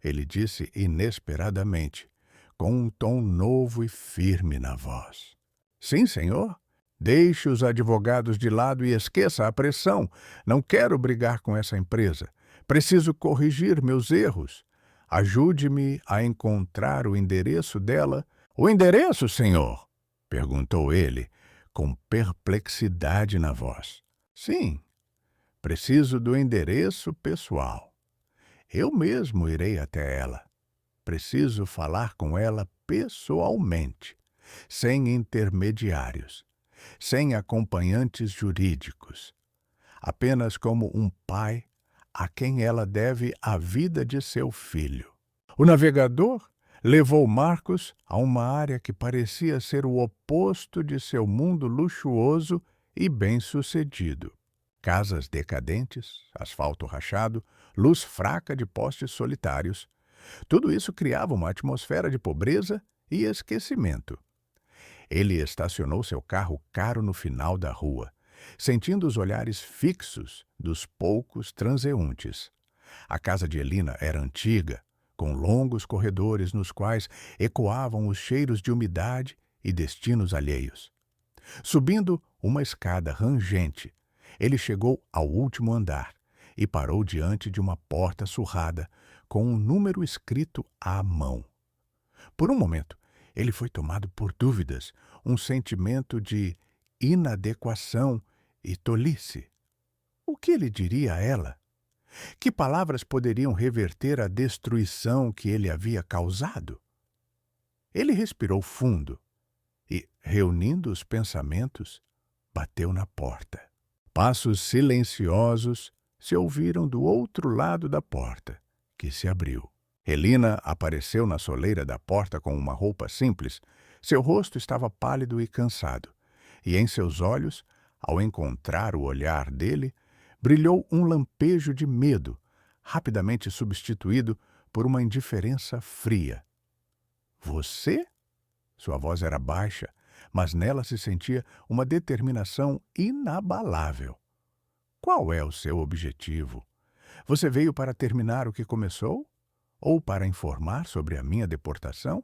ele disse inesperadamente, com um tom novo e firme na voz. Sim, senhor. Deixe os advogados de lado e esqueça a pressão. Não quero brigar com essa empresa. Preciso corrigir meus erros. Ajude-me a encontrar o endereço dela. O endereço, senhor? Perguntou ele, com perplexidade na voz. Sim, preciso do endereço pessoal. Eu mesmo irei até ela. Preciso falar com ela pessoalmente, sem intermediários, sem acompanhantes jurídicos, apenas como um pai a quem ela deve a vida de seu filho. O navegador levou Marcos a uma área que parecia ser o oposto de seu mundo luxuoso e bem-sucedido. Casas decadentes, asfalto rachado, luz fraca de postes solitários. Tudo isso criava uma atmosfera de pobreza e esquecimento. Ele estacionou seu carro caro no final da rua, sentindo os olhares fixos dos poucos transeuntes. A casa de Elina era antiga, com longos corredores nos quais ecoavam os cheiros de umidade e destinos alheios. Subindo uma escada rangente, ele chegou ao último andar e parou diante de uma porta surrada, com um número escrito à mão. Por um momento, ele foi tomado por dúvidas, um sentimento de inadequação e tolice. O que ele diria a ela? Que palavras poderiam reverter a destruição que ele havia causado? Ele respirou fundo e, reunindo os pensamentos, bateu na porta. Passos silenciosos se ouviram do outro lado da porta, que se abriu. Elina apareceu na soleira da porta com uma roupa simples. Seu rosto estava pálido e cansado, e em seus olhos, ao encontrar o olhar dele, brilhou um lampejo de medo, rapidamente substituído por uma indiferença fria. Você? Sua voz era baixa, mas nela se sentia uma determinação inabalável. Qual é o seu objetivo? Você veio para terminar o que começou? Ou para informar sobre a minha deportação?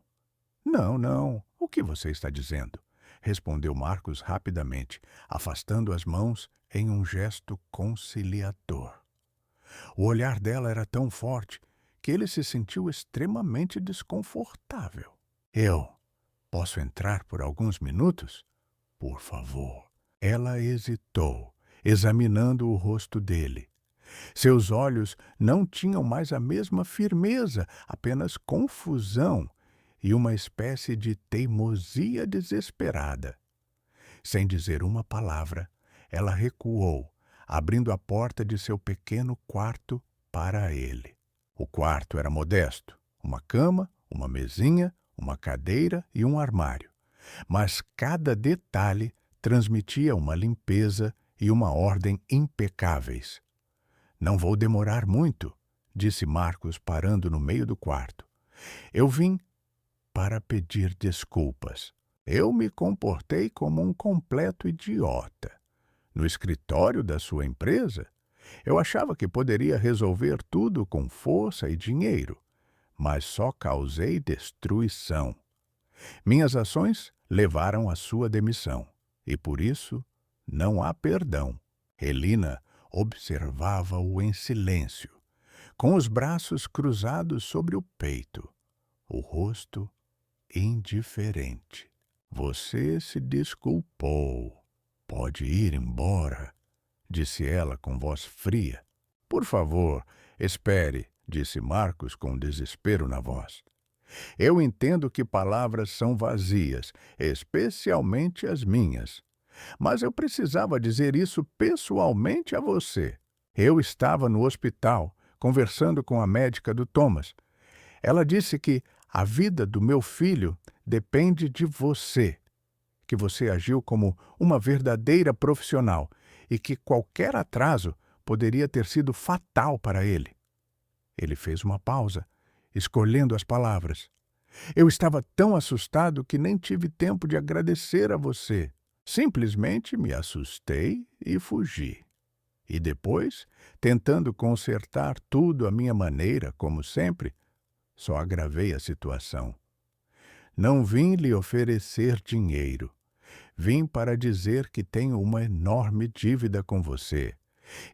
Não, não. O que você está dizendo? Respondeu Marcos rapidamente, afastando as mãos em um gesto conciliador. O olhar dela era tão forte que ele se sentiu extremamente desconfortável. Eu posso entrar por alguns minutos? Por favor. Ela hesitou, examinando o rosto dele. Seus olhos não tinham mais a mesma firmeza, apenas confusão e uma espécie de teimosia desesperada. Sem dizer uma palavra, ela recuou, abrindo a porta de seu pequeno quarto para ele. O quarto era modesto: uma cama, uma mesinha, uma cadeira e um armário. Mas cada detalhe transmitia uma limpeza e uma ordem impecáveis. Não vou demorar muito, disse Marcos, parando no meio do quarto. Eu vim para pedir desculpas. Eu me comportei como um completo idiota. No escritório da sua empresa, eu achava que poderia resolver tudo com força e dinheiro, mas só causei destruição. Minhas ações levaram à sua demissão, e por isso não há perdão. Elina observava-o em silêncio, com os braços cruzados sobre o peito, o rosto indiferente. Você se desculpou. Pode ir embora, disse ela com voz fria. Por favor, espere, disse Marcos com desespero na voz. Eu entendo que palavras são vazias, especialmente as minhas. Mas eu precisava dizer isso pessoalmente a você. Eu estava no hospital, conversando com a médica do Thomas. Ela disse que a vida do meu filho depende de você, que você agiu como uma verdadeira profissional e que qualquer atraso poderia ter sido fatal para ele. Ele fez uma pausa, escolhendo as palavras. Eu estava tão assustado que nem tive tempo de agradecer a você. Simplesmente me assustei e fugi. E depois, tentando consertar tudo à minha maneira, como sempre, só agravei a situação. Não vim lhe oferecer dinheiro. Vim para dizer que tenho uma enorme dívida com você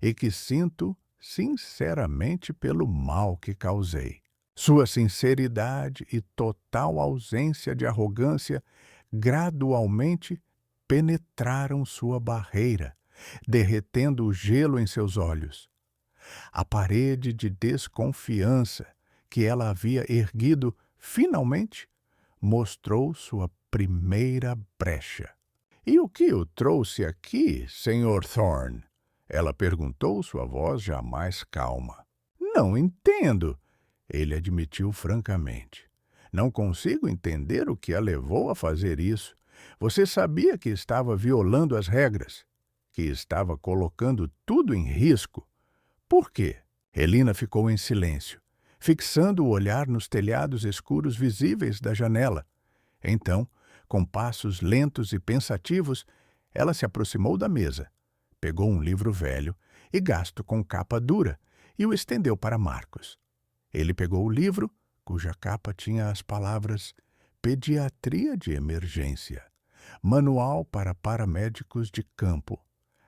e que sinto sinceramente pelo mal que causei. Sua sinceridade e total ausência de arrogância gradualmente penetraram sua barreira, derretendo o gelo em seus olhos. A parede de desconfiança que ela havia erguido finalmente mostrou sua primeira brecha. "E o que o trouxe aqui, Sr. Thorne?" Ela perguntou, sua voz já mais calma. "Não entendo", ele admitiu francamente. "Não consigo entender o que a levou a fazer isso. Você sabia que estava violando as regras, que estava colocando tudo em risco. Por quê?" Elina ficou em silêncio, fixando o olhar nos telhados escuros visíveis da janela. Então, com passos lentos e pensativos, ela se aproximou da mesa, pegou um livro velho e gasto com capa dura e o estendeu para Marcos. Ele pegou o livro, cuja capa tinha as palavras Pediatria de Emergência, Manual para Paramédicos de Campo,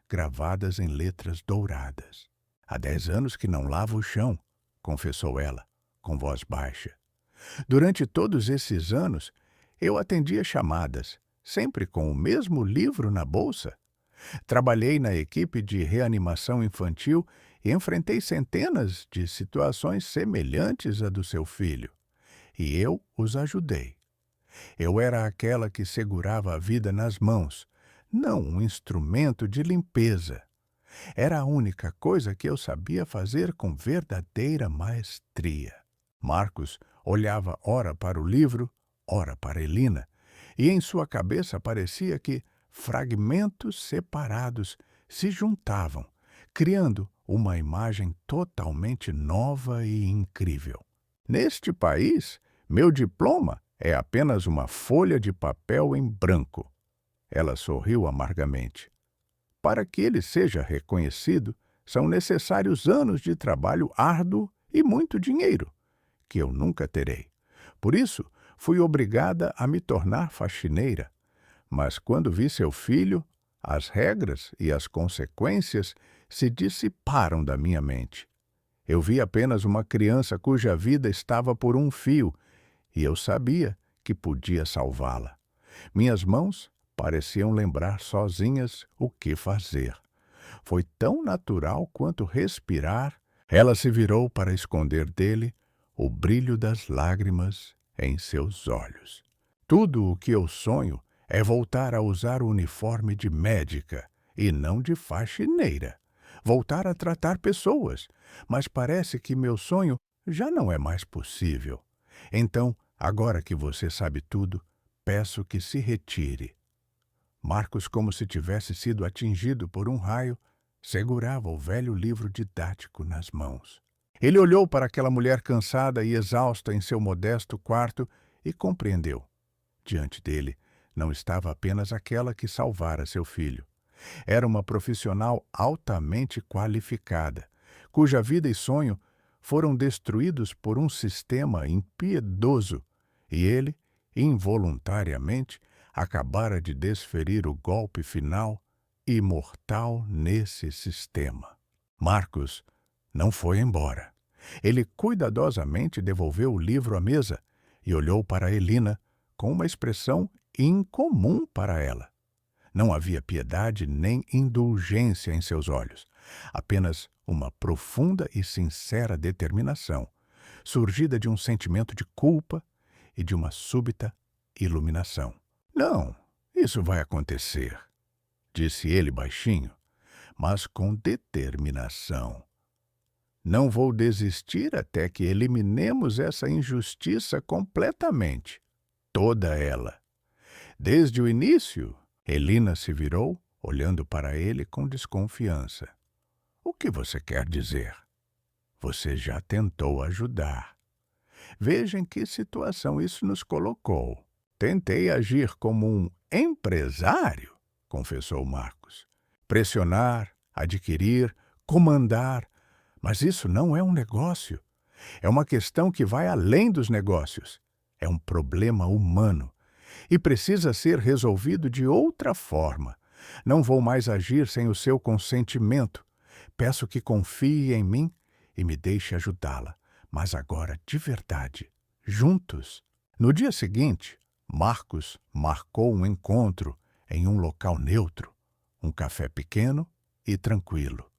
gravadas em letras douradas. "Há 10 anos que não lavo o chão", confessou ela, com voz baixa. "Durante todos esses anos, eu atendia chamadas, sempre com o mesmo livro na bolsa. Trabalhei na equipe de reanimação infantil e enfrentei centenas de situações semelhantes à do seu filho. E eu os ajudei. Eu era aquela que segurava a vida nas mãos, não um instrumento de limpeza. Era a única coisa que eu sabia fazer com verdadeira maestria." Marcos olhava ora para o livro, ora para Elina, e em sua cabeça parecia que fragmentos separados se juntavam, criando uma imagem totalmente nova e incrível. "Neste país, meu diploma é apenas uma folha de papel em branco." Ela sorriu amargamente. "Para que ele seja reconhecido, são necessários anos de trabalho árduo e muito dinheiro, que eu nunca terei. Por isso, fui obrigada a me tornar faxineira. Mas quando vi seu filho, as regras e as consequências se dissiparam da minha mente. Eu vi apenas uma criança cuja vida estava por um fio, e eu sabia que podia salvá-la. Minhas mãos pareciam lembrar sozinhas o que fazer. Foi tão natural quanto respirar." Ela se virou para esconder dele o brilho das lágrimas em seus olhos. "Tudo o que eu sonho é voltar a usar o uniforme de médica e não de faxineira. Voltar a tratar pessoas, mas parece que meu sonho já não é mais possível. Então, agora que você sabe tudo, peço que se retire." Marcos, como se tivesse sido atingido por um raio, segurava o velho livro didático nas mãos. Ele olhou para aquela mulher cansada e exausta em seu modesto quarto e compreendeu. Diante dele não estava apenas aquela que salvara seu filho. Era uma profissional altamente qualificada, cuja vida e sonho foram destruídos por um sistema impiedoso, e ele, involuntariamente, acabara de desferir o golpe final e mortal nesse sistema. Marcos não foi embora. Ele cuidadosamente devolveu o livro à mesa e olhou para Elina com uma expressão incomum para ela. Não havia piedade nem indulgência em seus olhos, apenas uma profunda e sincera determinação, surgida de um sentimento de culpa e de uma súbita iluminação. "Não, isso vai acontecer", disse ele baixinho, mas com determinação. "Não vou desistir até que eliminemos essa injustiça completamente, toda ela. Desde o início." Elina se virou, olhando para ele com desconfiança. "O que você quer dizer?" "Você já tentou ajudar. Veja em que situação isso nos colocou." "Tentei agir como um empresário", confessou Marcos. "Pressionar, adquirir, comandar. Mas isso não é um negócio. É uma questão que vai além dos negócios. É um problema humano e precisa ser resolvido de outra forma. Não vou mais agir sem o seu consentimento. Peço que confie em mim e me deixe ajudá-la, mas agora de verdade, juntos. No dia seguinte, Marcos marcou um encontro em um local neutro, um café pequeno e tranquilo.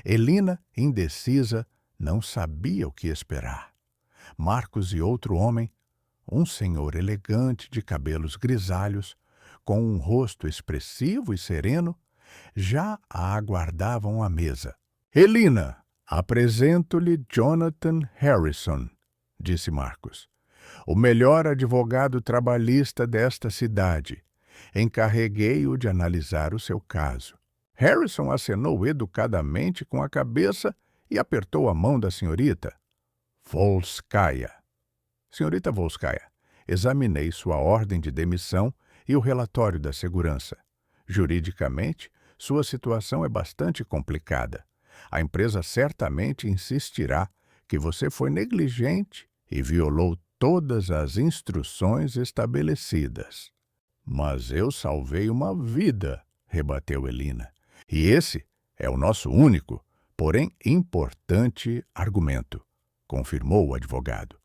Elina, indecisa, não sabia o que esperar. Marcos e outro homem, um senhor elegante de cabelos grisalhos, com um rosto expressivo e sereno, já a aguardavam à mesa. Elina, apresento-lhe Jonathan Harrison, disse Marcos, o melhor advogado trabalhista desta cidade. Encarreguei-o de analisar o seu caso. Harrison acenou educadamente com a cabeça e apertou a mão da senhorita. Volskaya. Senhorita Volskaya, examinei sua ordem de demissão e o relatório da segurança. Juridicamente, sua situação é bastante complicada. A empresa certamente insistirá que você foi negligente e violou todas as instruções estabelecidas. Mas eu salvei uma vida, rebateu Elina. E esse é o nosso único, porém importante argumento, confirmou o advogado.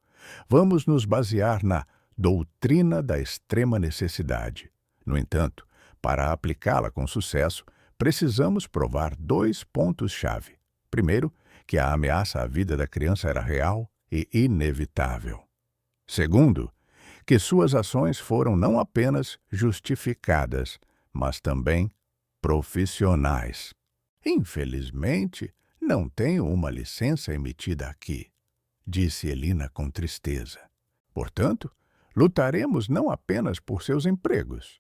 Vamos nos basear na doutrina da extrema necessidade. No entanto, para aplicá-la com sucesso, precisamos provar 2 pontos-chave. Primeiro, que a ameaça à vida da criança era real e inevitável. Segundo, que suas ações foram não apenas justificadas, mas também profissionais. Infelizmente, não tenho uma licença emitida aqui, disse Elina com tristeza. Portanto, lutaremos não apenas por seus empregos,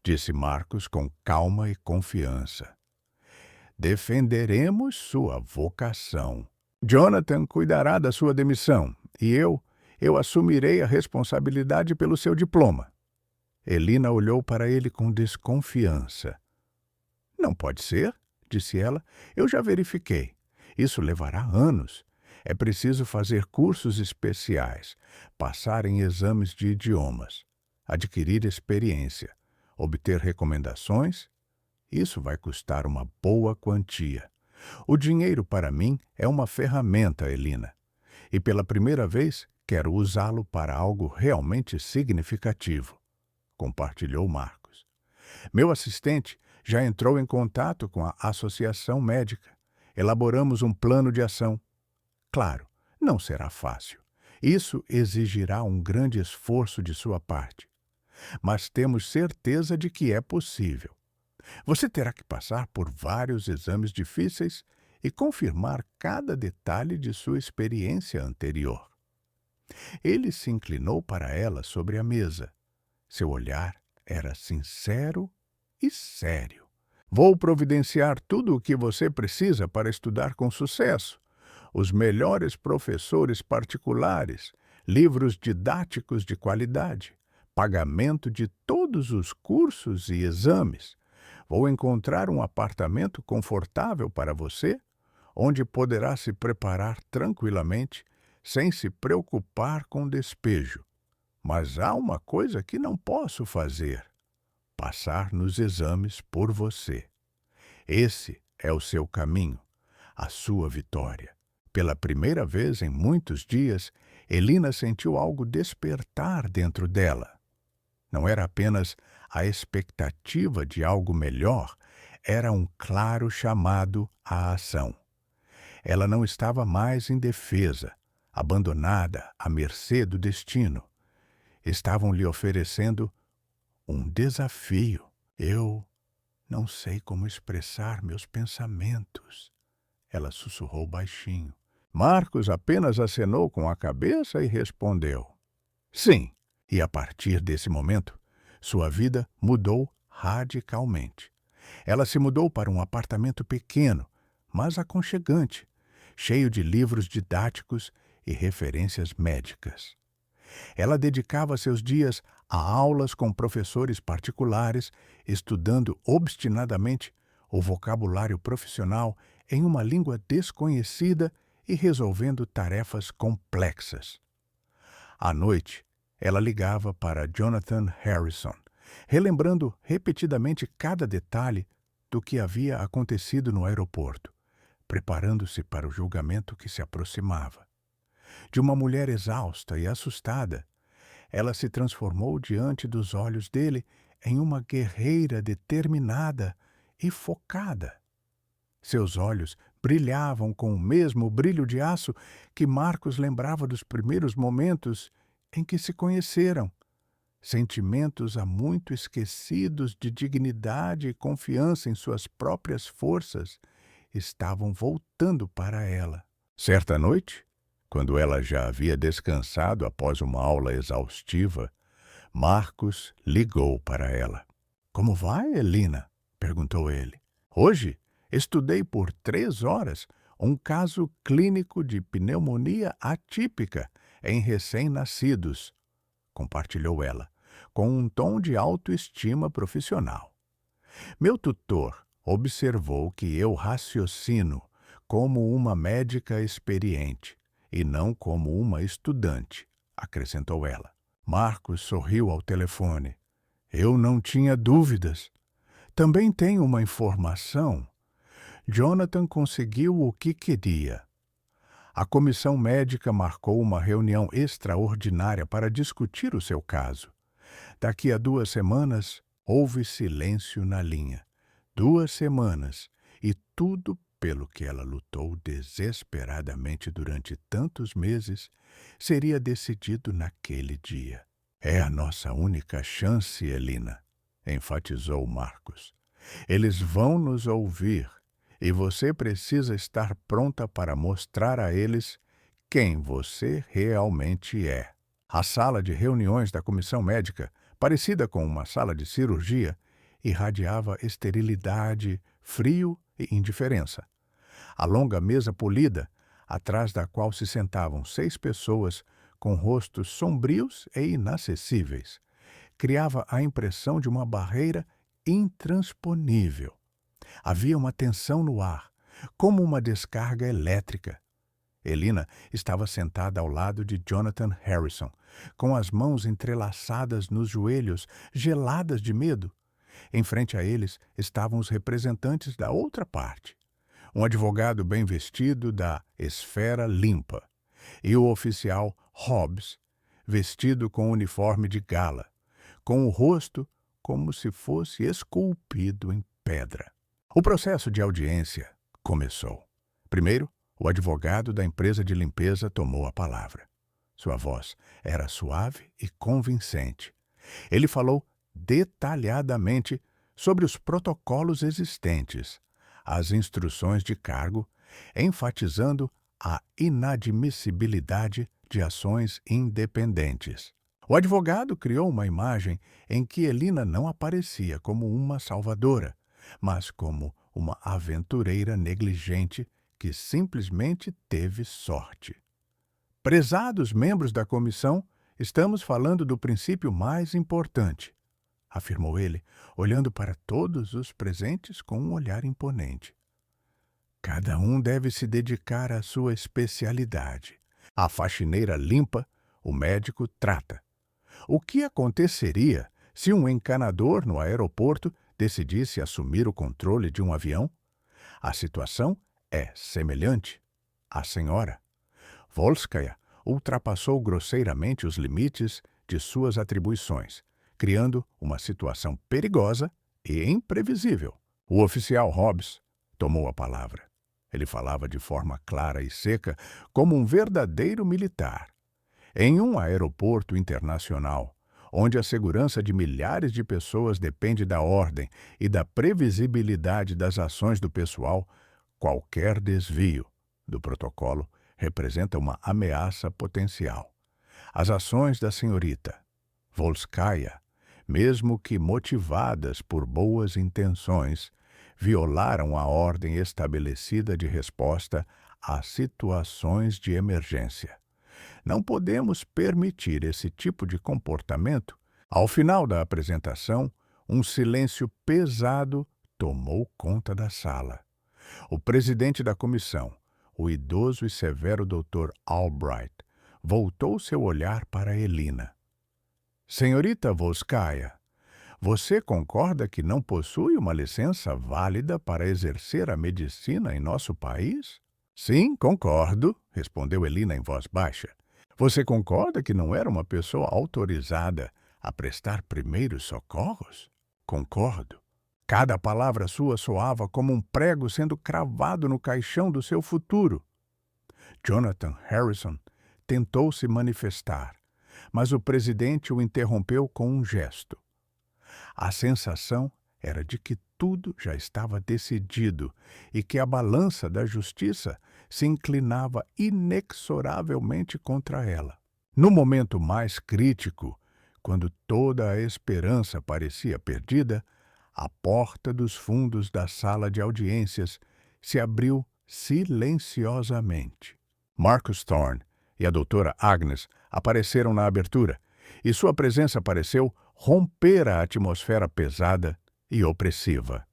disse Marcos com calma e confiança. Defenderemos sua vocação. Jonathan cuidará da sua demissão e eu assumirei a responsabilidade pelo seu diploma. Elina olhou para ele com desconfiança. Não pode ser, disse ela. Eu já verifiquei. Isso levará anos. É preciso fazer cursos especiais, passar em exames de idiomas, adquirir experiência, obter recomendações. Isso vai custar uma boa quantia. O dinheiro, para mim, é uma ferramenta, Elina. E pela primeira vez, quero usá-lo para algo realmente significativo, compartilhou Marcos. Meu assistente já entrou em contato com a Associação Médica. Elaboramos um plano de ação. Claro, não será fácil. Isso exigirá um grande esforço de sua parte. Mas temos certeza de que é possível. Você terá que passar por vários exames difíceis e confirmar cada detalhe de sua experiência anterior. Ele se inclinou para ela sobre a mesa. Seu olhar era sincero e sério. Vou providenciar tudo o que você precisa para estudar com sucesso. Os melhores professores particulares, livros didáticos de qualidade, pagamento de todos os cursos e exames. Vou encontrar um apartamento confortável para você, onde poderá se preparar tranquilamente, sem se preocupar com despejo. Mas há uma coisa que não posso fazer: passar nos exames por você. Esse é o seu caminho, a sua vitória. Pela primeira vez em muitos dias, Elina sentiu algo despertar dentro dela. Não era apenas a expectativa de algo melhor, era um claro chamado à ação. Ela não estava mais indefesa, abandonada à mercê do destino. Estavam lhe oferecendo um desafio. Eu não sei como expressar meus pensamentos, ela sussurrou baixinho. Marcos apenas acenou com a cabeça e respondeu: sim. E a partir desse momento, sua vida mudou radicalmente. Ela se mudou para um apartamento pequeno, mas aconchegante, cheio de livros didáticos e referências médicas. Ela dedicava seus dias a aulas com professores particulares, estudando obstinadamente o vocabulário profissional em uma língua desconhecida e resolvendo tarefas complexas. À noite, ela ligava para Jonathan Harrison, relembrando repetidamente cada detalhe do que havia acontecido no aeroporto, preparando-se para o julgamento que se aproximava. De uma mulher exausta e assustada, ela se transformou diante dos olhos dele em uma guerreira determinada e focada. Seus olhos brilhavam com o mesmo brilho de aço que Marcos lembrava dos primeiros momentos em que se conheceram. Sentimentos há muito esquecidos de dignidade e confiança em suas próprias forças estavam voltando para ela. Certa noite, quando ela já havia descansado após uma aula exaustiva, Marcos ligou para ela. "Como vai, Elina?" perguntou ele. "Hoje estudei por 3 horas um caso clínico de pneumonia atípica em recém-nascidos", compartilhou ela, com um tom de autoestima profissional. "Meu tutor observou que eu raciocino como uma médica experiente e não como uma estudante", acrescentou ela. Marcos sorriu ao telefone. "Eu não tinha dúvidas. Também tenho uma informação. Jonathan conseguiu o que queria." A comissão médica marcou uma reunião extraordinária para discutir o seu caso. Daqui a 2 semanas, houve silêncio na linha. 2 semanas, e tudo pelo que ela lutou desesperadamente durante tantos meses seria decidido naquele dia. "É a nossa única chance, Elina", enfatizou Marcos. "Eles vão nos ouvir e você precisa estar pronta para mostrar a eles quem você realmente é." A sala de reuniões da comissão médica, parecida com uma sala de cirurgia, irradiava esterilidade, frio e indiferença. A longa mesa polida, atrás da qual se sentavam 6 pessoas com rostos sombrios e inacessíveis, criava a impressão de uma barreira intransponível. Havia uma tensão no ar, como uma descarga elétrica. Elina estava sentada ao lado de Jonathan Harrison, com as mãos entrelaçadas nos joelhos, geladas de medo. Em frente a eles estavam os representantes da outra parte. Um advogado bem vestido da Esfera Limpa e o oficial Hobbs, vestido com uniforme de gala, com o rosto como se fosse esculpido em pedra. O processo de audiência começou. Primeiro, o advogado da empresa de limpeza tomou a palavra. Sua voz era suave e convincente. Ele falou detalhadamente sobre os protocolos existentes, as instruções de cargo, enfatizando a inadmissibilidade de ações independentes. O advogado criou uma imagem em que Elina não aparecia como uma salvadora, mas como uma aventureira negligente que simplesmente teve sorte. "Prezados membros da comissão, estamos falando do princípio mais importante", afirmou ele, olhando para todos os presentes com um olhar imponente. "Cada um deve se dedicar à sua especialidade. A faxineira limpa, o médico trata. O que aconteceria se um encanador no aeroporto decidisse assumir o controle de um avião? A situação é semelhante. A senhora Volskaya ultrapassou grosseiramente os limites de suas atribuições, criando uma situação perigosa e imprevisível." O oficial Hobbs tomou a palavra. Ele falava de forma clara e seca, como um verdadeiro militar. Em um aeroporto internacional, onde a segurança de milhares de pessoas depende da ordem e da previsibilidade das ações do pessoal, qualquer desvio do protocolo representa uma ameaça potencial. As ações da senhorita Volskaya, mesmo que motivadas por boas intenções, violaram a ordem estabelecida de resposta a situações de emergência. Não podemos permitir esse tipo de comportamento. Ao final da apresentação, um silêncio pesado tomou conta da sala. O presidente da comissão, o idoso e severo Dr. Albright, voltou seu olhar para Elina. Senhorita Volskaya, você concorda que não possui uma licença válida para exercer a medicina em nosso país? Sim, concordo, respondeu Elina em voz baixa. Você concorda que não era uma pessoa autorizada a prestar primeiros socorros? Concordo. Cada palavra sua soava como um prego sendo cravado no caixão do seu futuro. Jonathan Harrison tentou se manifestar, mas o presidente o interrompeu com um gesto. A sensação era de que tudo já estava decidido e que a balança da justiça se inclinava inexoravelmente contra ela. No momento mais crítico, quando toda a esperança parecia perdida, a porta dos fundos da sala de audiências se abriu silenciosamente. Marcus Thorne e a doutora Agnes apareceram na abertura, e sua presença pareceu romper a atmosfera pesada e opressiva.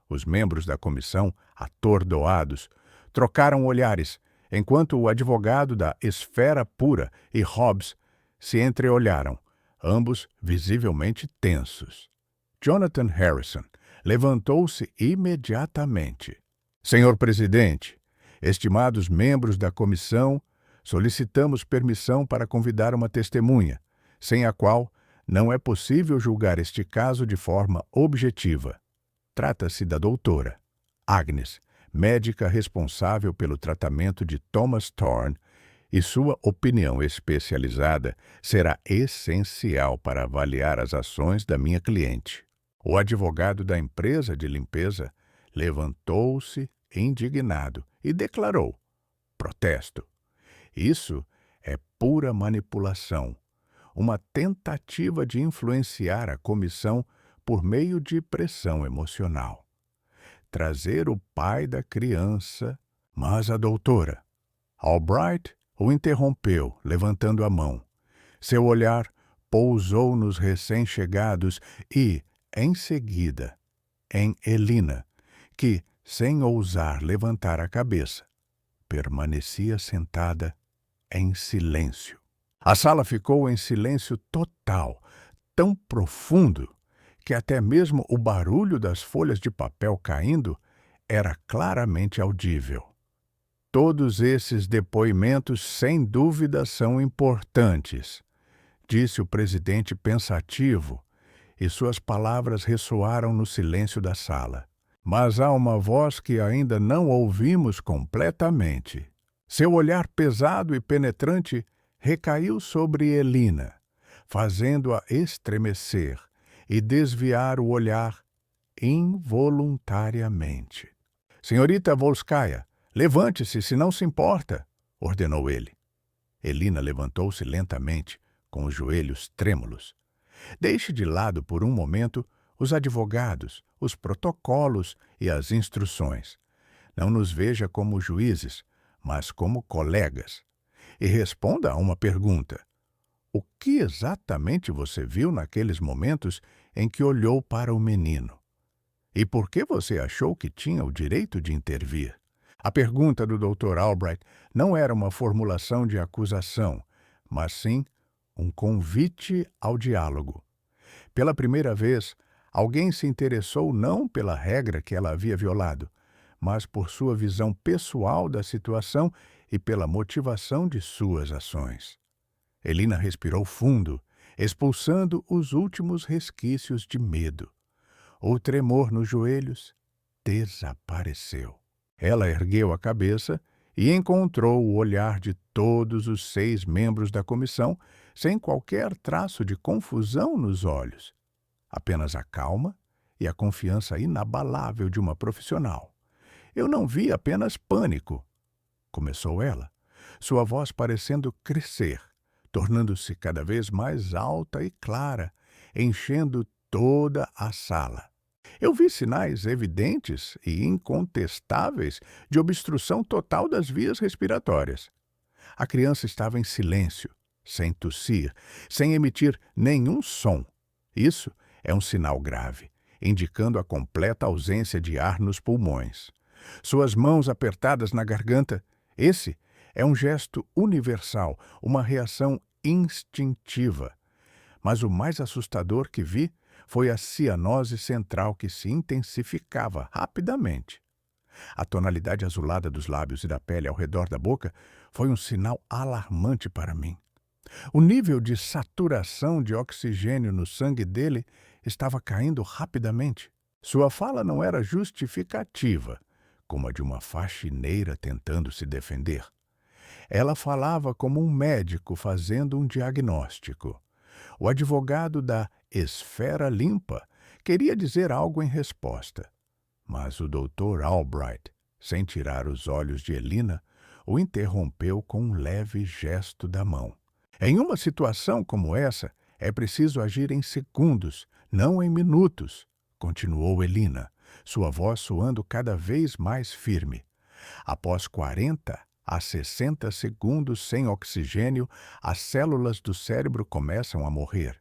Os membros da comissão, atordoados, trocaram olhares, enquanto o advogado da Esfera Pura e Hobbes se entreolharam, ambos visivelmente tensos. Jonathan Harrison levantou-se imediatamente. Senhor presidente, estimados membros da comissão, solicitamos permissão para convidar uma testemunha, sem a qual não é possível julgar este caso de forma objetiva. Trata-se da doutora Agnes, médica responsável pelo tratamento de Thomas Thorne, e sua opinião especializada será essencial para avaliar as ações da minha cliente. O advogado da empresa de limpeza levantou-se indignado e declarou: protesto. Isso é pura manipulação, uma tentativa de influenciar a comissão por meio de pressão emocional. Trazer o pai da criança, mas a doutora Albright o interrompeu, levantando a mão. Seu olhar pousou nos recém-chegados e, em seguida, em Elina, que, sem ousar levantar a cabeça, permanecia sentada em silêncio. A sala ficou em silêncio total, tão profundo que até mesmo o barulho das folhas de papel caindo era claramente audível. Todos esses depoimentos, sem dúvida, são importantes, disse o presidente pensativo, e suas palavras ressoaram no silêncio da sala. Mas há uma voz que ainda não ouvimos completamente. Seu olhar pesado e penetrante recaiu sobre Elina, fazendo-a estremecer e desviar o olhar involuntariamente. Senhorita Volskaya, levante-se, se não se importa, ordenou ele. Elina levantou-se lentamente, com os joelhos trêmulos. Deixe de lado por um momento os advogados, os protocolos e as instruções. Não nos veja como juízes, mas como colegas. E responda a uma pergunta. O que exatamente você viu naqueles momentos em que olhou para o menino? E por que você achou que tinha o direito de intervir? A pergunta do Dr. Albright não era uma formulação de acusação, mas sim um convite ao diálogo. Pela primeira vez, alguém se interessou não pela regra que ela havia violado, mas por sua visão pessoal da situação e pela motivação de suas ações. Elina respirou fundo, expulsando os últimos resquícios de medo. O tremor nos joelhos desapareceu. Ela ergueu a cabeça e encontrou o olhar de todos os 6 membros da comissão, sem qualquer traço de confusão nos olhos. Apenas a calma e a confiança inabalável de uma profissional. Eu não vi apenas pânico, começou ela, sua voz parecendo crescer, tornando-se cada vez mais alta e clara, enchendo toda a sala. Eu vi sinais evidentes e incontestáveis de obstrução total das vias respiratórias. A criança estava em silêncio, sem tossir, sem emitir nenhum som. Isso é um sinal grave, indicando a completa ausência de ar nos pulmões. Suas mãos apertadas na garganta. Esse é um gesto universal, uma reação instintiva. Mas o mais assustador que vi foi a cianose central que se intensificava rapidamente. A tonalidade azulada dos lábios e da pele ao redor da boca foi um sinal alarmante para mim. O nível de saturação de oxigênio no sangue dele estava caindo rapidamente. Sua fala não era justificativa, como a de uma faxineira tentando se defender. Ela falava como um médico fazendo um diagnóstico. O advogado da Esfera Limpa queria dizer algo em resposta, mas o Dr. Albright, sem tirar os olhos de Elina, o interrompeu com um leve gesto da mão. Em uma situação como essa, é preciso agir em segundos, não em minutos, continuou Elina, sua voz soando cada vez mais firme. Após 40 a 60 segundos sem oxigênio, as células do cérebro começam a morrer.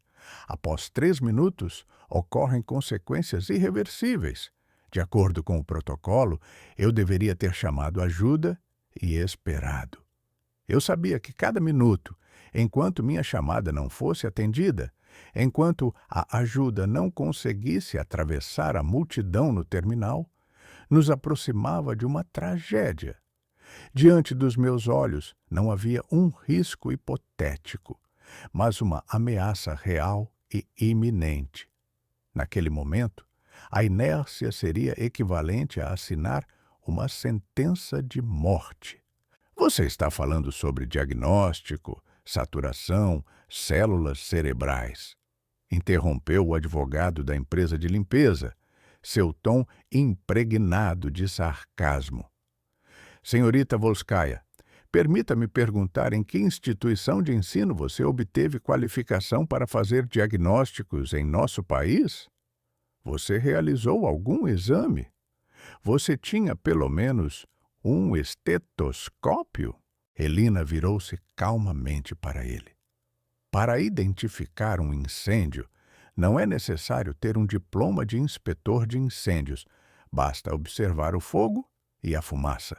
Após 3 minutos, ocorrem consequências irreversíveis. De acordo com o protocolo, eu deveria ter chamado ajuda e esperado. Eu sabia que cada minuto, enquanto minha chamada não fosse atendida, enquanto a ajuda não conseguisse atravessar a multidão no terminal, nos aproximava de uma tragédia. Diante dos meus olhos não havia um risco hipotético, mas uma ameaça real e iminente. Naquele momento, a inércia seria equivalente a assinar uma sentença de morte. Você está falando sobre diagnóstico, saturação, células cerebrais. Interrompeu o advogado da empresa de limpeza, seu tom impregnado de sarcasmo. Senhorita Volskaya, permita-me perguntar em que instituição de ensino você obteve qualificação para fazer diagnósticos em nosso país? Você realizou algum exame? Você tinha pelo menos um estetoscópio? Elina virou-se calmamente para ele. Para identificar um incêndio, não é necessário ter um diploma de inspetor de incêndios. Basta observar o fogo e a fumaça.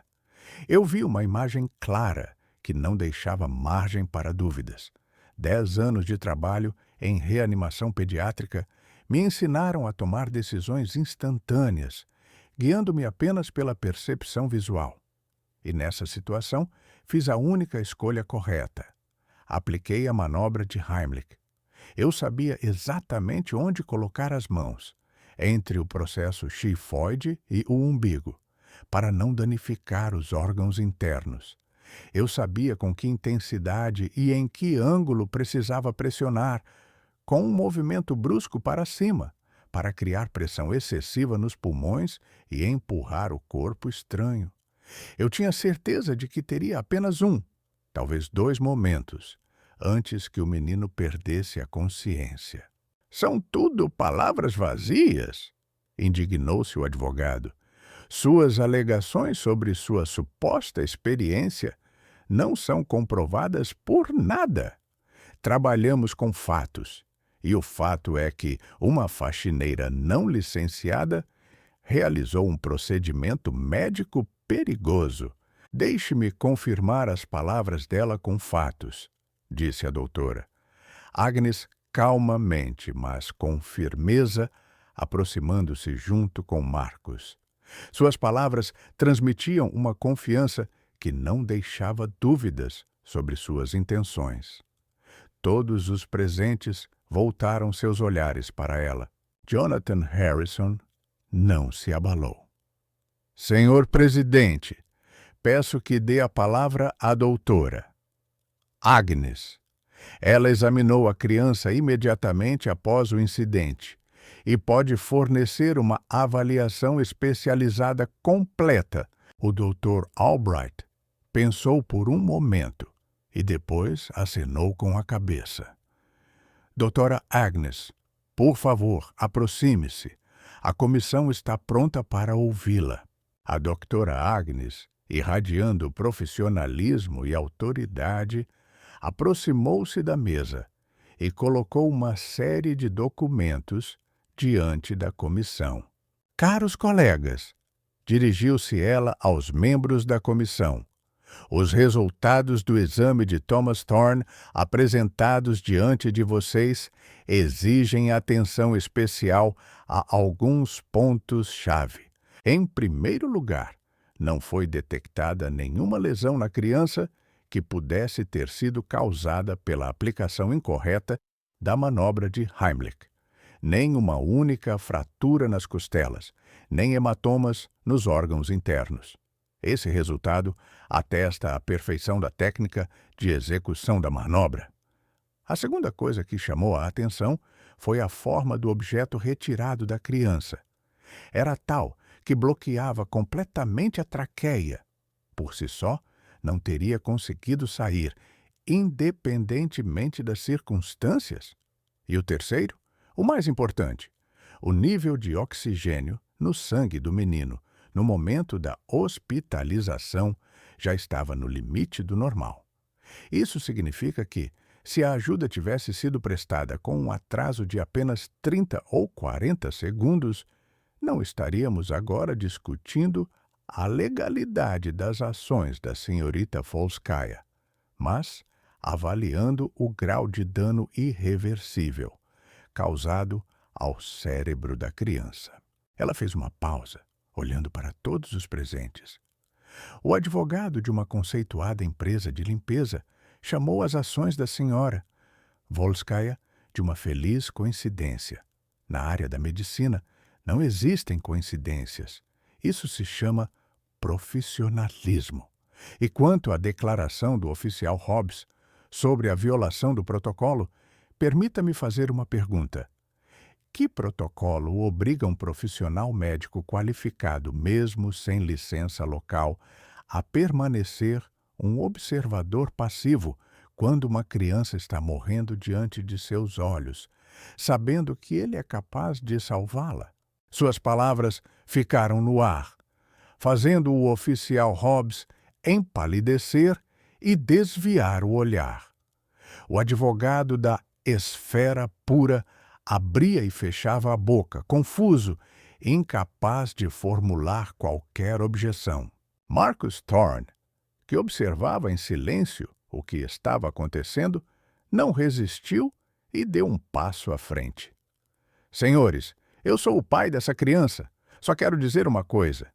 Eu vi uma imagem clara que não deixava margem para dúvidas. 10 anos de trabalho em reanimação pediátrica me ensinaram a tomar decisões instantâneas, guiando-me apenas pela percepção visual. E nessa situação, fiz a única escolha correta. Apliquei a manobra de Heimlich. Eu sabia exatamente onde colocar as mãos, entre o processo xifoide e o umbigo, para não danificar os órgãos internos. Eu sabia com que intensidade e em que ângulo precisava pressionar, com um movimento brusco para cima, para criar pressão excessiva nos pulmões e empurrar o corpo estranho. Eu tinha certeza de que teria apenas talvez 2 momentos, antes que o menino perdesse a consciência. São tudo palavras vazias, indignou-se o advogado. Suas alegações sobre sua suposta experiência não são comprovadas por nada. Trabalhamos com fatos, e o fato é que uma faxineira não licenciada realizou um procedimento médico perigoso. Deixe-me confirmar as palavras dela com fatos, disse a doutora. Agnes, calmamente, mas com firmeza, aproximando-se junto com Marcos. Suas palavras transmitiam uma confiança que não deixava dúvidas sobre suas intenções. Todos os presentes voltaram seus olhares para ela. Jonathan Harrison não se abalou. Senhor presidente, peço que dê a palavra à doutora. Agnes. Ela examinou a criança imediatamente após o incidente e pode fornecer uma avaliação especializada completa. O Dr. Albright pensou por um momento e depois acenou com a cabeça. Doutora Agnes, por favor, aproxime-se. A comissão está pronta para ouvi-la. A doutora Agnes, irradiando profissionalismo e autoridade, aproximou-se da mesa e colocou uma série de documentos diante da comissão. Caros colegas, Dirigiu-se ela aos membros da comissão. Os resultados do exame de Thomas Thorne apresentados diante de vocês exigem atenção especial a alguns pontos-chave. Em primeiro lugar, não foi detectada nenhuma lesão na criança que pudesse ter sido causada pela aplicação incorreta da manobra de Heimlich. Nem uma única fratura nas costelas, nem hematomas nos órgãos internos. Esse resultado atesta a perfeição da técnica de execução da manobra. A segunda coisa que chamou a atenção foi a forma do objeto retirado da criança. Era tal que bloqueava completamente a traqueia. Por si só, não teria conseguido sair, independentemente das circunstâncias. E o terceiro, o mais importante, o nível de oxigênio no sangue do menino, no momento da hospitalização, já estava no limite do normal. Isso significa que, se a ajuda tivesse sido prestada com um atraso de apenas 30 ou 40 segundos, não estaríamos agora discutindo a legalidade das ações da senhorita Volskaya, mas avaliando o grau de dano irreversível causado ao cérebro da criança. Ela fez uma pausa, olhando para todos os presentes. O advogado de uma conceituada empresa de limpeza chamou as ações da senhora Volskaya de uma feliz coincidência. Na área da medicina, não existem coincidências. Isso se chama profissionalismo. E quanto à declaração do oficial Hobbs sobre a violação do protocolo, permita-me fazer uma pergunta. Que protocolo obriga um profissional médico qualificado, mesmo sem licença local, a permanecer um observador passivo quando uma criança está morrendo diante de seus olhos, sabendo que ele é capaz de salvá-la? Suas palavras ficaram no ar, fazendo o oficial Hobbs empalidecer e desviar o olhar. O advogado da esfera pura abria e fechava a boca, confuso, incapaz de formular qualquer objeção. Marcus Thorne, que observava em silêncio o que estava acontecendo, não resistiu e deu um passo à frente. Senhores, eu sou o pai dessa criança. Só quero dizer uma coisa.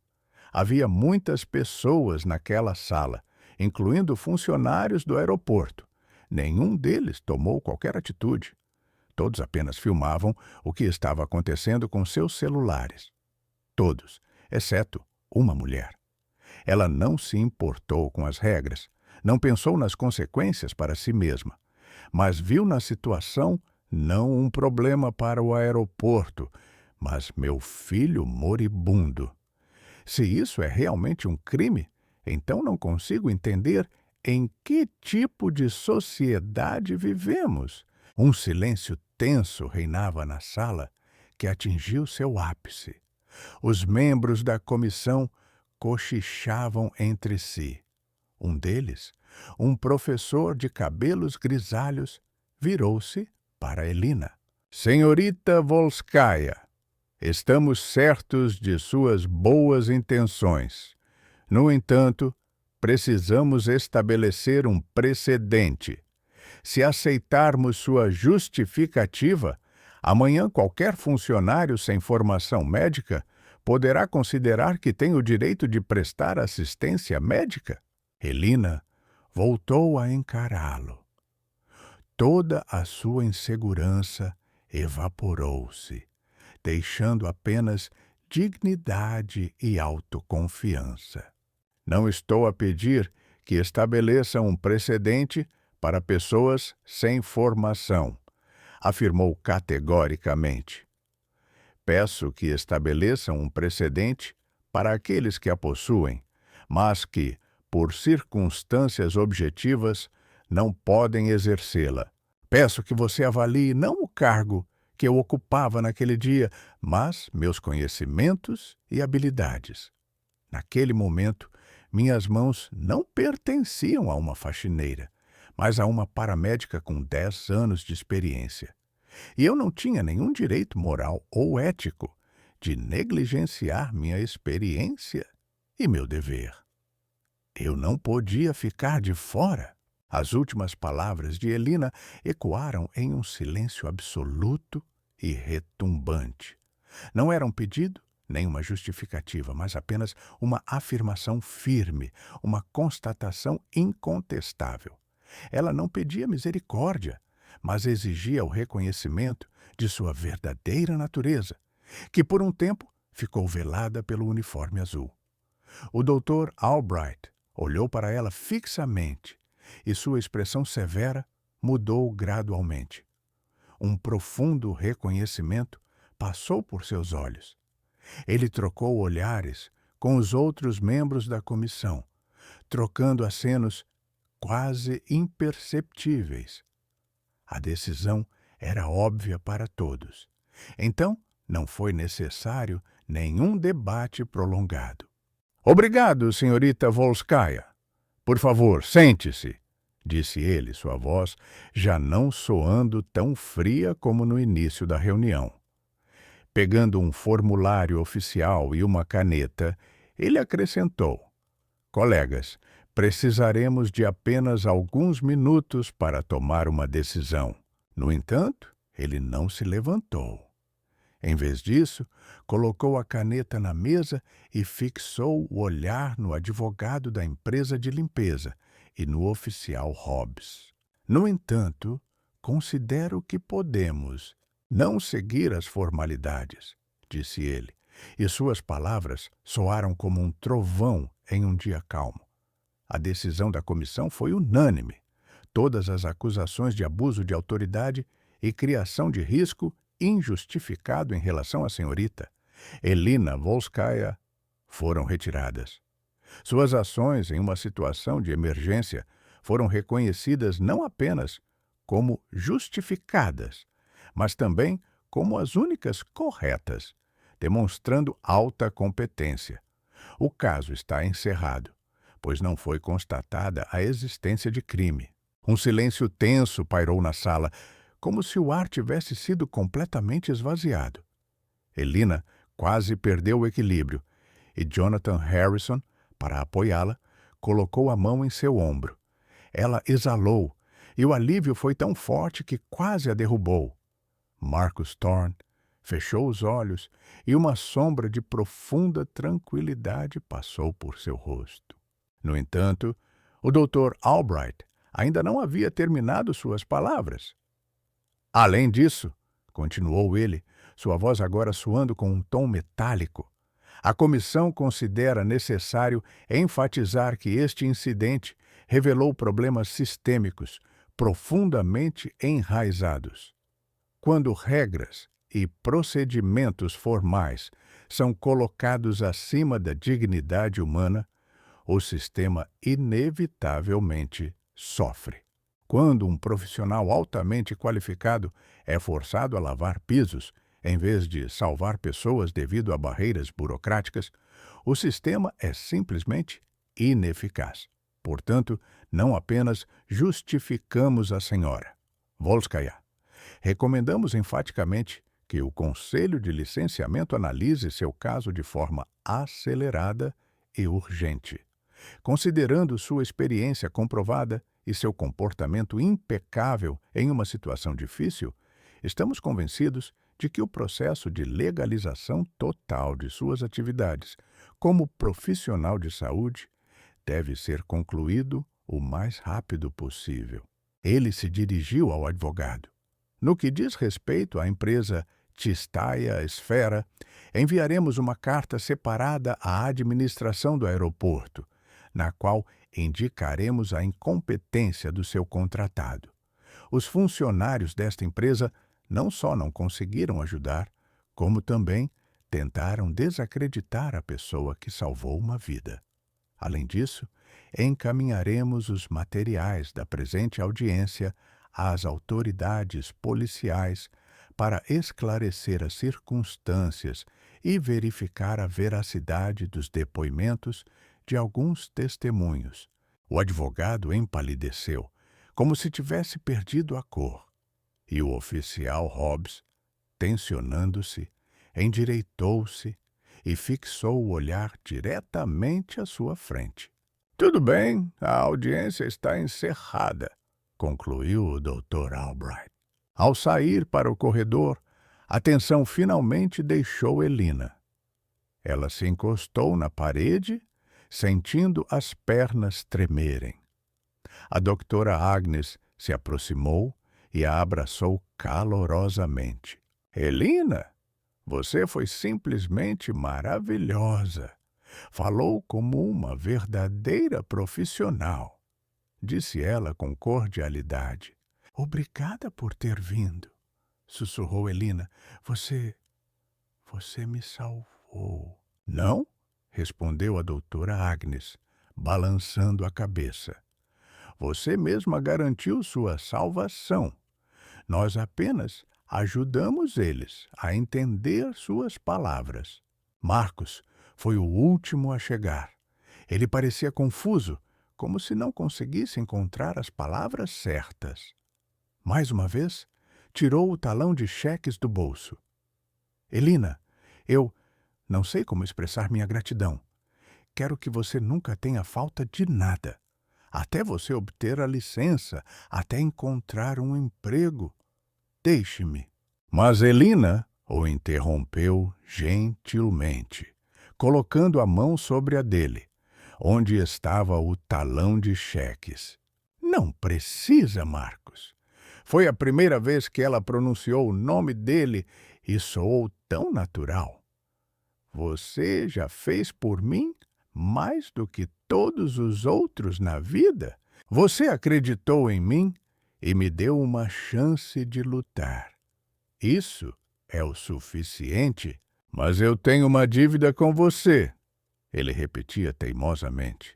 Havia muitas pessoas naquela sala, incluindo funcionários do aeroporto. Nenhum deles tomou qualquer atitude. Todos apenas filmavam o que estava acontecendo com seus celulares. Todos, exceto uma mulher. Ela não se importou com as regras, não pensou nas consequências para si mesma, mas viu na situação não um problema para o aeroporto, mas meu filho moribundo. Se isso é realmente um crime, então não consigo entender em que tipo de sociedade vivemos. Um silêncio tenso reinava na sala, que atingiu seu ápice. Os membros da comissão cochichavam entre si. Um deles, um professor de cabelos grisalhos, virou-se para Elina. Senhorita Volskaya, estamos certos de suas boas intenções. No entanto, precisamos estabelecer um precedente. Se aceitarmos sua justificativa, amanhã qualquer funcionário sem formação médica poderá considerar que tem o direito de prestar assistência médica? Elina voltou a encará-lo. Toda a sua insegurança evaporou-se, deixando apenas dignidade e autoconfiança. Não estou a pedir que estabeleça um precedente para pessoas sem formação, afirmou categoricamente. Peço que estabeleçam um precedente para aqueles que a possuem, mas que, por circunstâncias objetivas, não podem exercê-la. Peço que você avalie não o cargo que eu ocupava naquele dia, mas meus conhecimentos e habilidades. Naquele momento, minhas mãos não pertenciam a uma faxineira, mas a uma paramédica com 10 anos de experiência. E eu não tinha nenhum direito moral ou ético de negligenciar minha experiência e meu dever. Eu não podia ficar de fora. As últimas palavras de Elina ecoaram em um silêncio absoluto e retumbante. Não era um pedido, nem uma justificativa, mas apenas uma afirmação firme, uma constatação incontestável. Ela não pedia misericórdia, mas exigia o reconhecimento de sua verdadeira natureza, que por um tempo ficou velada pelo uniforme azul. O Dr. Albright olhou para ela fixamente e sua expressão severa mudou gradualmente. Um profundo reconhecimento passou por seus olhos. Ele trocou olhares com os outros membros da comissão, trocando acenos quase imperceptíveis. A decisão era óbvia para todos. Então, não foi necessário nenhum debate prolongado. "Obrigado, senhorita Volskaya. Por favor, sente-se", disse ele, sua voz já não soando tão fria como no início da reunião. Pegando um formulário oficial e uma caneta, ele acrescentou: "Colegas, precisaremos de apenas alguns minutos para tomar uma decisão." No entanto, ele não se levantou. Em vez disso, colocou a caneta na mesa e fixou o olhar no advogado da empresa de limpeza e no oficial Hobbs. "No entanto, considero que podemos não seguir as formalidades", disse ele, e suas palavras soaram como um trovão em um dia calmo. A decisão da comissão foi unânime. Todas as acusações de abuso de autoridade e criação de risco injustificado em relação à senhorita Elina Volskaya foram retiradas. Suas ações em uma situação de emergência foram reconhecidas não apenas como justificadas, mas também como as únicas corretas, demonstrando alta competência. O caso está encerrado, pois não foi constatada a existência de crime. Um silêncio tenso pairou na sala, como se o ar tivesse sido completamente esvaziado. Elina quase perdeu o equilíbrio, e Jonathan Harrison, para apoiá-la, colocou a mão em seu ombro. Ela exalou, e o alívio foi tão forte que quase a derrubou. Marcus Thorne fechou os olhos e uma sombra de profunda tranquilidade passou por seu rosto. No entanto, o Dr. Albright ainda não havia terminado suas palavras. "Além disso", continuou ele, sua voz agora soando com um tom metálico, "a comissão considera necessário enfatizar que este incidente revelou problemas sistêmicos profundamente enraizados. Quando regras e procedimentos formais são colocados acima da dignidade humana, o sistema inevitavelmente sofre. Quando um profissional altamente qualificado é forçado a lavar pisos, em vez de salvar pessoas devido a barreiras burocráticas, o sistema é simplesmente ineficaz. Portanto, não apenas justificamos a senhora Volskaya, recomendamos enfaticamente que o Conselho de Licenciamento analise seu caso de forma acelerada e urgente. Considerando sua experiência comprovada e seu comportamento impecável em uma situação difícil, estamos convencidos de que o processo de legalização total de suas atividades como profissional de saúde deve ser concluído o mais rápido possível. Ele se dirigiu ao advogado. "No que diz respeito à empresa Tistaya Esfera, enviaremos uma carta separada à administração do aeroporto, na qual indicaremos a incompetência do seu contratado. Os funcionários desta empresa não só não conseguiram ajudar, como também tentaram desacreditar a pessoa que salvou uma vida. Além disso, encaminharemos os materiais da presente audiência às autoridades policiais para esclarecer as circunstâncias e verificar a veracidade dos depoimentos de alguns testemunhos." O advogado empalideceu, como se tivesse perdido a cor, e o oficial Hobbs, tensionando-se, endireitou-se e fixou o olhar diretamente à sua frente. Tudo bem, a audiência está encerrada, concluiu o Dr. Albright. Ao sair para o corredor, a tensão finalmente deixou Elina. Ela se encostou na parede, sentindo as pernas tremerem. A doutora Agnes se aproximou e a abraçou calorosamente. Elina, você foi simplesmente maravilhosa. Falou como uma verdadeira profissional, disse ela com cordialidade. Obrigada por ter vindo, sussurrou Elina. Você me salvou. Não? Respondeu a doutora Agnes, balançando a cabeça. Você mesma garantiu sua salvação. Nós apenas ajudamos eles a entender suas palavras. Marcos foi o último a chegar. Ele parecia confuso, como se não conseguisse encontrar as palavras certas. Mais uma vez, tirou o talão de cheques do bolso. Elina, eu não sei como expressar minha gratidão. Quero que você nunca tenha falta de nada. Até você obter a licença, até encontrar um emprego. Deixe-me. Mas Elina o interrompeu gentilmente, colocando a mão sobre a dele, onde estava o talão de cheques. Não precisa, Marcos. Foi a primeira vez que ela pronunciou o nome dele e soou tão natural. Você já fez por mim mais do que todos os outros na vida. Você acreditou em mim e me deu uma chance de lutar. Isso é o suficiente. Mas eu tenho uma dívida com você, ele repetia teimosamente.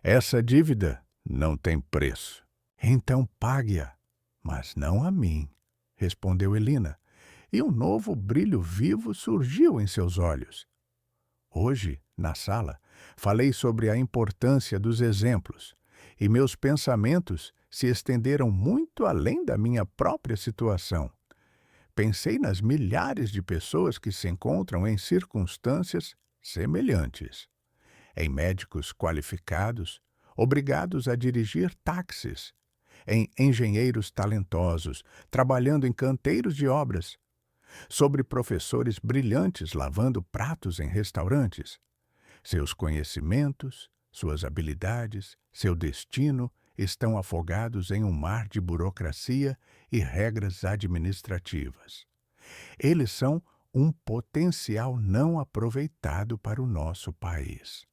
Essa dívida não tem preço. Então pague-a, mas não a mim, respondeu Elina, e um novo brilho vivo surgiu em seus olhos. Hoje, na sala, falei sobre a importância dos exemplos, e meus pensamentos se estenderam muito além da minha própria situação. Pensei nas milhares de pessoas que se encontram em circunstâncias semelhantes. Em médicos qualificados, obrigados a dirigir táxis, em engenheiros talentosos, trabalhando em canteiros de obras, sobre professores brilhantes lavando pratos em restaurantes. Seus conhecimentos, suas habilidades, seu destino estão afogados em um mar de burocracia e regras administrativas. Eles são um potencial não aproveitado para o nosso país.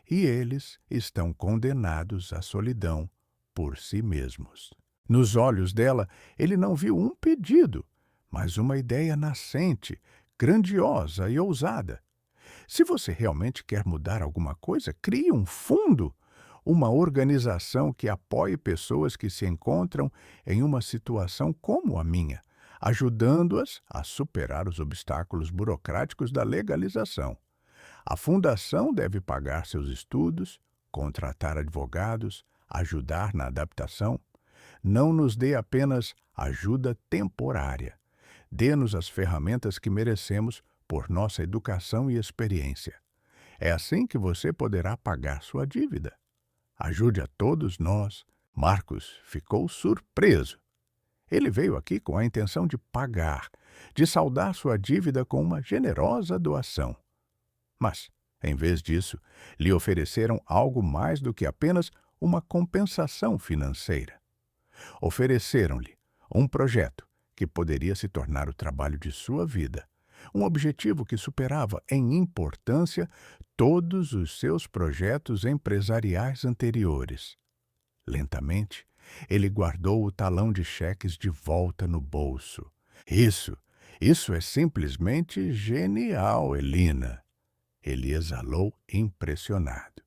E eles estão condenados à solidão por si mesmos. Nos olhos dela, ele não viu um pedido, mas uma ideia nascente, grandiosa e ousada. Se você realmente quer mudar alguma coisa, crie um fundo, uma organização que apoie pessoas que se encontram em uma situação como a minha, ajudando-as a superar os obstáculos burocráticos da legalização. A fundação deve pagar seus estudos, contratar advogados, ajudar na adaptação. Não nos dê apenas ajuda temporária. Dê-nos as ferramentas que merecemos por nossa educação e experiência. É assim que você poderá pagar sua dívida. Ajude a todos nós. Marcos ficou surpreso. Ele veio aqui com a intenção de pagar, de saldar sua dívida com uma generosa doação. Mas, em vez disso, lhe ofereceram algo mais do que apenas uma compensação financeira. Ofereceram-lhe um projeto que poderia se tornar o trabalho de sua vida, um objetivo que superava em importância todos os seus projetos empresariais anteriores. Lentamente, ele guardou o talão de cheques de volta no bolso. Isso é simplesmente genial, Elina. Ele exalou impressionado.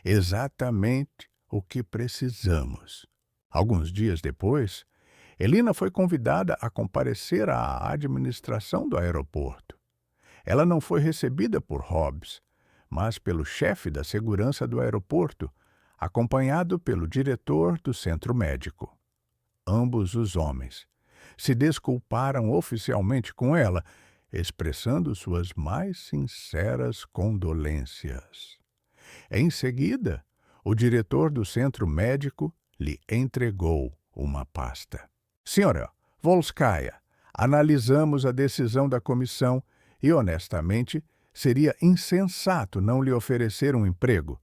Exatamente o que precisamos. Alguns dias depois, Elina foi convidada a comparecer à administração do aeroporto. Ela não foi recebida por Hobbs, mas pelo chefe da segurança do aeroporto, acompanhado pelo diretor do centro médico. Ambos os homens se desculparam oficialmente com ela. expressando suas mais sinceras condolências. Em seguida, o diretor do centro médico lhe entregou uma pasta. Senhora Volskaya, analisamos a decisão da comissão e, honestamente, seria insensato não lhe oferecer um emprego,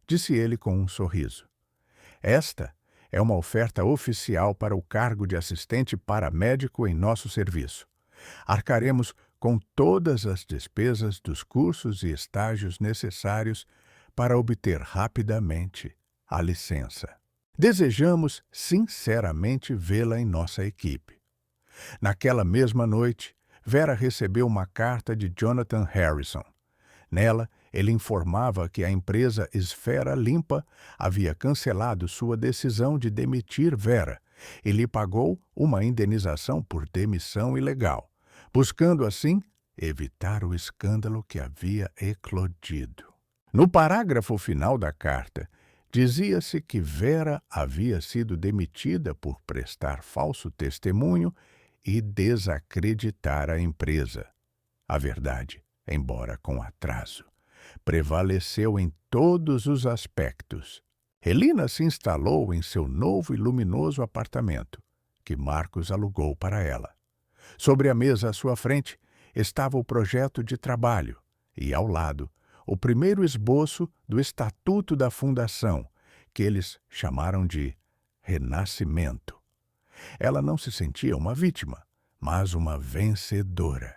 disse ele com um sorriso. Esta é uma oferta oficial para o cargo de assistente paramédico em nosso serviço. Arcaremos com todas as despesas dos cursos e estágios necessários para obter rapidamente a licença. Desejamos sinceramente vê-la em nossa equipe. Naquela mesma noite, Vera recebeu uma carta de Jonathan Harrison. Nela, ele informava que a empresa Esfera Limpa havia cancelado sua decisão de demitir Vera e lhe pagou uma indenização por demissão ilegal, buscando assim evitar o escândalo que havia eclodido. No parágrafo final da carta, dizia-se que Vera havia sido demitida por prestar falso testemunho e desacreditar a empresa. A verdade, embora com atraso, prevaleceu em todos os aspectos. Helena se instalou em seu novo e luminoso apartamento, que Marcos alugou para ela. Sobre a mesa à sua frente estava o projeto de trabalho e, ao lado, o primeiro esboço do estatuto da fundação, que eles chamaram de Renascimento. Ela não se sentia uma vítima, mas uma vencedora,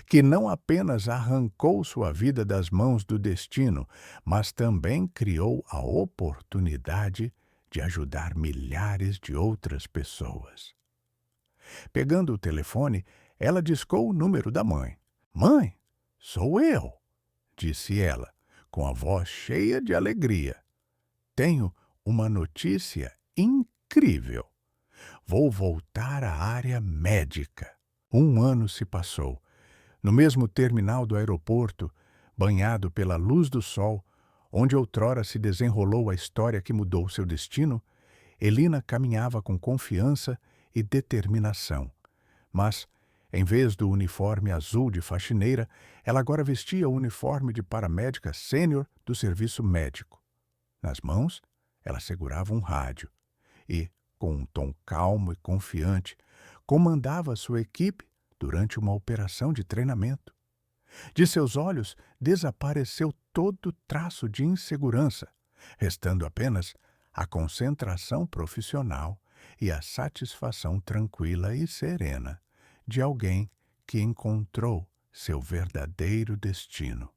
que não apenas arrancou sua vida das mãos do destino, mas também criou a oportunidade de ajudar milhares de outras pessoas. Pegando o telefone, ela discou o número da mãe. "Mãe, sou eu", disse ela, com a voz cheia de alegria. "Tenho uma notícia incrível. Vou voltar à área médica." 1 ano se passou. No mesmo terminal do aeroporto, banhado pela luz do sol, onde outrora se desenrolou a história que mudou seu destino, Helena caminhava com confiança e determinação. Mas, em vez do uniforme azul de faxineira, ela agora vestia o uniforme de paramédica sênior do serviço médico. Nas mãos, ela segurava um rádio e, com um tom calmo e confiante, comandava sua equipe durante uma operação de treinamento. De seus olhos desapareceu todo traço de insegurança, restando apenas a concentração profissional e a satisfação tranquila e serena de alguém que encontrou seu verdadeiro destino.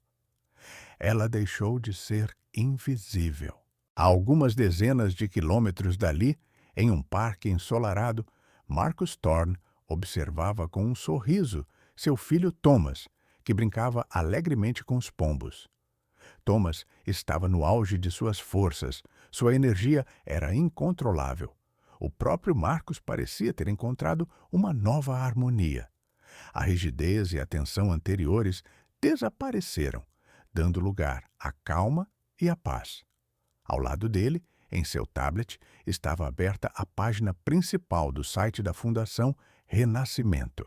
Ela deixou de ser invisível. A algumas dezenas de quilômetros dali, em um parque ensolarado, Marcus Thorne observava com um sorriso seu filho Thomas, que brincava alegremente com os pombos. Thomas estava no auge de suas forças, sua energia era incontrolável. O próprio Marcus parecia ter encontrado uma nova harmonia. A rigidez e a tensão anteriores desapareceram, dando lugar à calma e à paz. Ao lado dele, em seu tablet, estava aberta a página principal do site da Fundação Renascimento.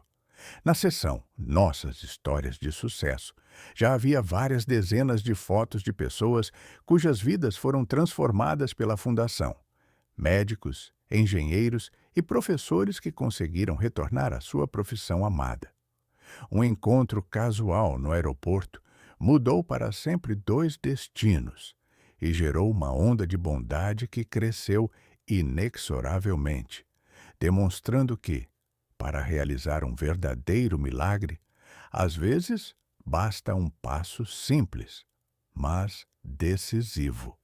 Na seção Nossas Histórias de Sucesso, já havia várias dezenas de fotos de pessoas cujas vidas foram transformadas pela Fundação. Médicos, engenheiros e professores que conseguiram retornar à sua profissão amada. Um encontro casual no aeroporto mudou para sempre 2 destinos e gerou uma onda de bondade que cresceu inexoravelmente, demonstrando que, para realizar um verdadeiro milagre, às vezes basta um passo simples, mas decisivo.